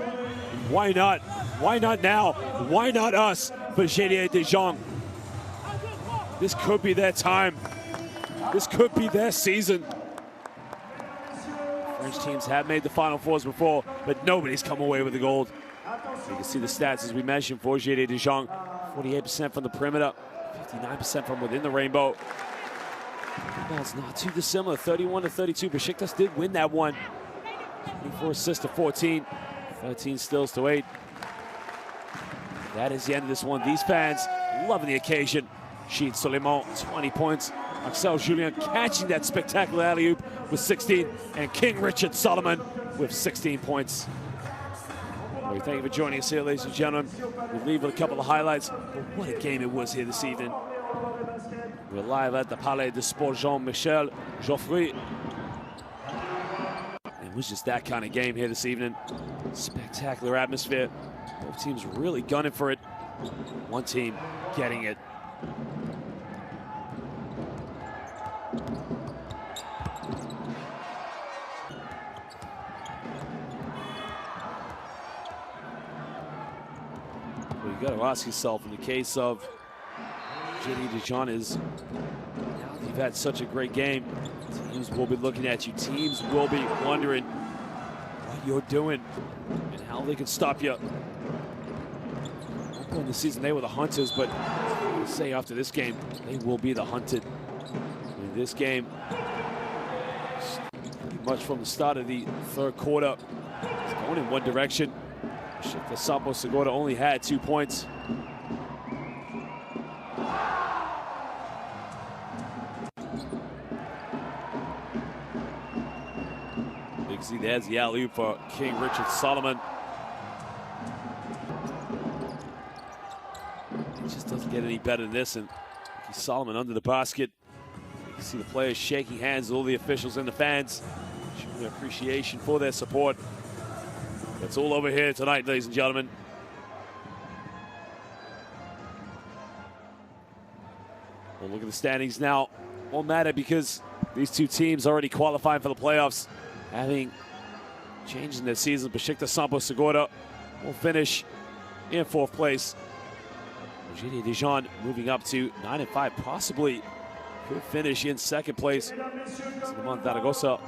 Why not? Why not now? Why not us for JDA Dijon? This could be their time. This could be their season. French teams have made the Final Fours before, but nobody's come away with the gold. You can see the stats as we mentioned for JDA Dijon. 48% from the perimeter, 59% from within the rainbow. Rebounds not too dissimilar, 31 to 32. Besiktas did win that one. 24 assists to 14. 13 steals to 8. That is the end of this one. These fans loving the occasion. Sheed Suleiman, 20 points, Axel Julien catching that spectacular alley-oop with 16, and King Richard Solomon with 16 points. Well, thank you for joining us here, ladies and gentlemen. We'll leave with a couple of highlights, but what a game it was here this evening. We're live at the Palais de Sport Jean-Michel Geoffroy. It was just that kind of game here this evening. Spectacular atmosphere. Both teams really gunning for it. One team getting it. Well, you got to ask yourself, in the case of JDA Dijon, is now that you've had such a great game, teams will be looking at you. Teams will be wondering what you're doing and how they can stop you. In the season, they were the hunters, but I say after this game, they will be the hunted. In this game, much from the start of the third quarter, it's going in one direction. Besiktas Sompo Sigorta only had 2 points. Big Z, there's the alley-oop for King Richard Solomon. It just doesn't get any better than this, and Solomon under the basket. You can see the players shaking hands with all the officials and the fans, showing their appreciation for their support. That's all over here tonight, ladies and gentlemen. Well, look at the standings now. Won't matter because these two teams already qualifying for the playoffs, having changed in their season. Besiktas Sompo Sigorta will finish in 4th place. JDA Dijon moving up to 9-5, possibly could finish in 2nd place. Simon Zaragoza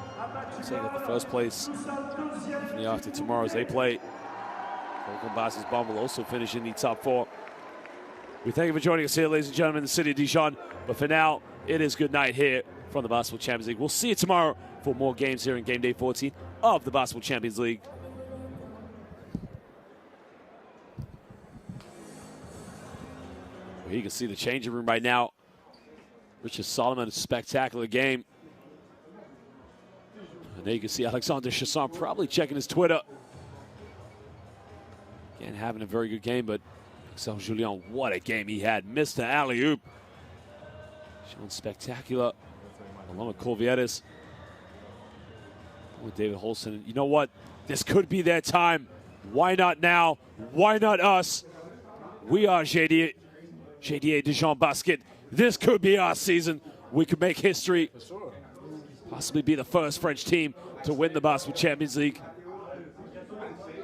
take up the 1st place. After tomorrow, as they play, Bas's Bomb will also finish in the top 4. We thank you for joining us here, ladies and gentlemen, in the city of Dijon. But for now, it is good night here from the Basketball Champions League. We'll see you tomorrow for more games here in Game Day 14 of the Basketball Champions League. Well, you can see the changing room right now. Richard Solomon, a spectacular game. And there you can see Alexander Chasson probably checking his Twitter. Again, having a very good game, but Axel Julien, what a game he had. Missed the alley-oop. Showing spectacular. Along with Corvieres. With David Holston. You know what? This could be their time. Why not now? Why not us? We are JDA Dijon Basket. This could be our season. We could make history. Possibly be the first French team to win the Basketball Champions League.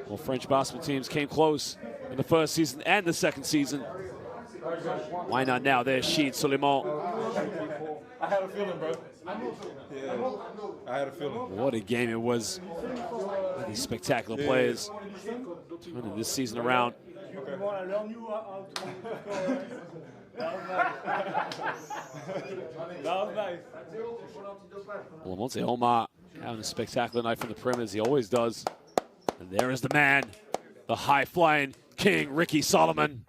Well, French basketball teams came close in the 1st season and the 2nd season. Why not now? There's Sheed Suleiman. I had a feeling, bro. Yeah, I had a feeling. What a game it was. These spectacular players turning this season around. Lamonte Omar having a spectacular night from the perimeter, as he always does. And there is the man, the high-flying King Ricky Solomon.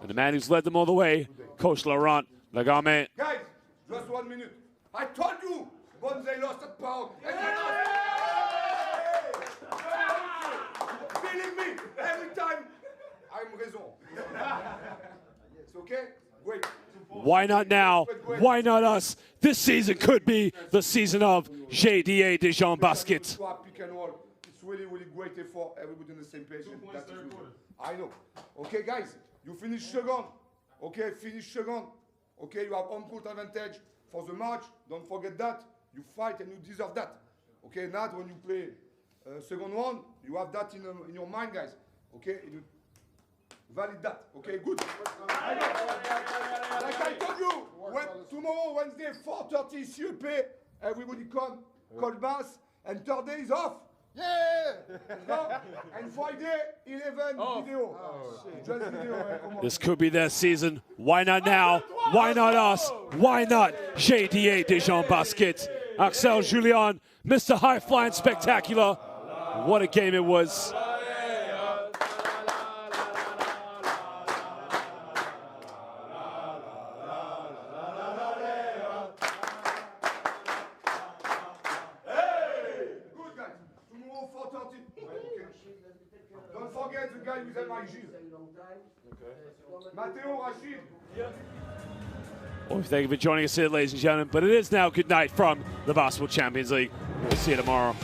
And the man who's led them all the way, Coach Laurent Lagame. Guys, just 1 minute. I told you, when they lost at Pau. Believe me, every time, I'm raison. It's okay? Wait. Why not now? Why not us? This season could be the season of JDA Dijon Basket. It's really, really great effort. Everybody on the same page. I know. Okay, guys, you finish second. Okay, finish second. Okay, you have home court advantage for the match. Don't forget that. You fight and you deserve that. Okay, not when you play second one, you have that in your mind, guys. Okay, you valid that. Okay, good. Like I told you, tomorrow, Wednesday, 4:30 CEP, everybody come, cold bath, and Thursday is off. Yeah! No? And Friday, 11 video. Just video. This could be their season. Why not now? Why not us? Why not JDA Dijon Basket? Axel Julien, Mr. High Flying Spectacular. What a game it was. get the guy with my shield. Matteo Rashid. Well, thank you for joining us here, ladies and gentlemen. But it is now good night from the Basketball Champions League. We'll see you tomorrow.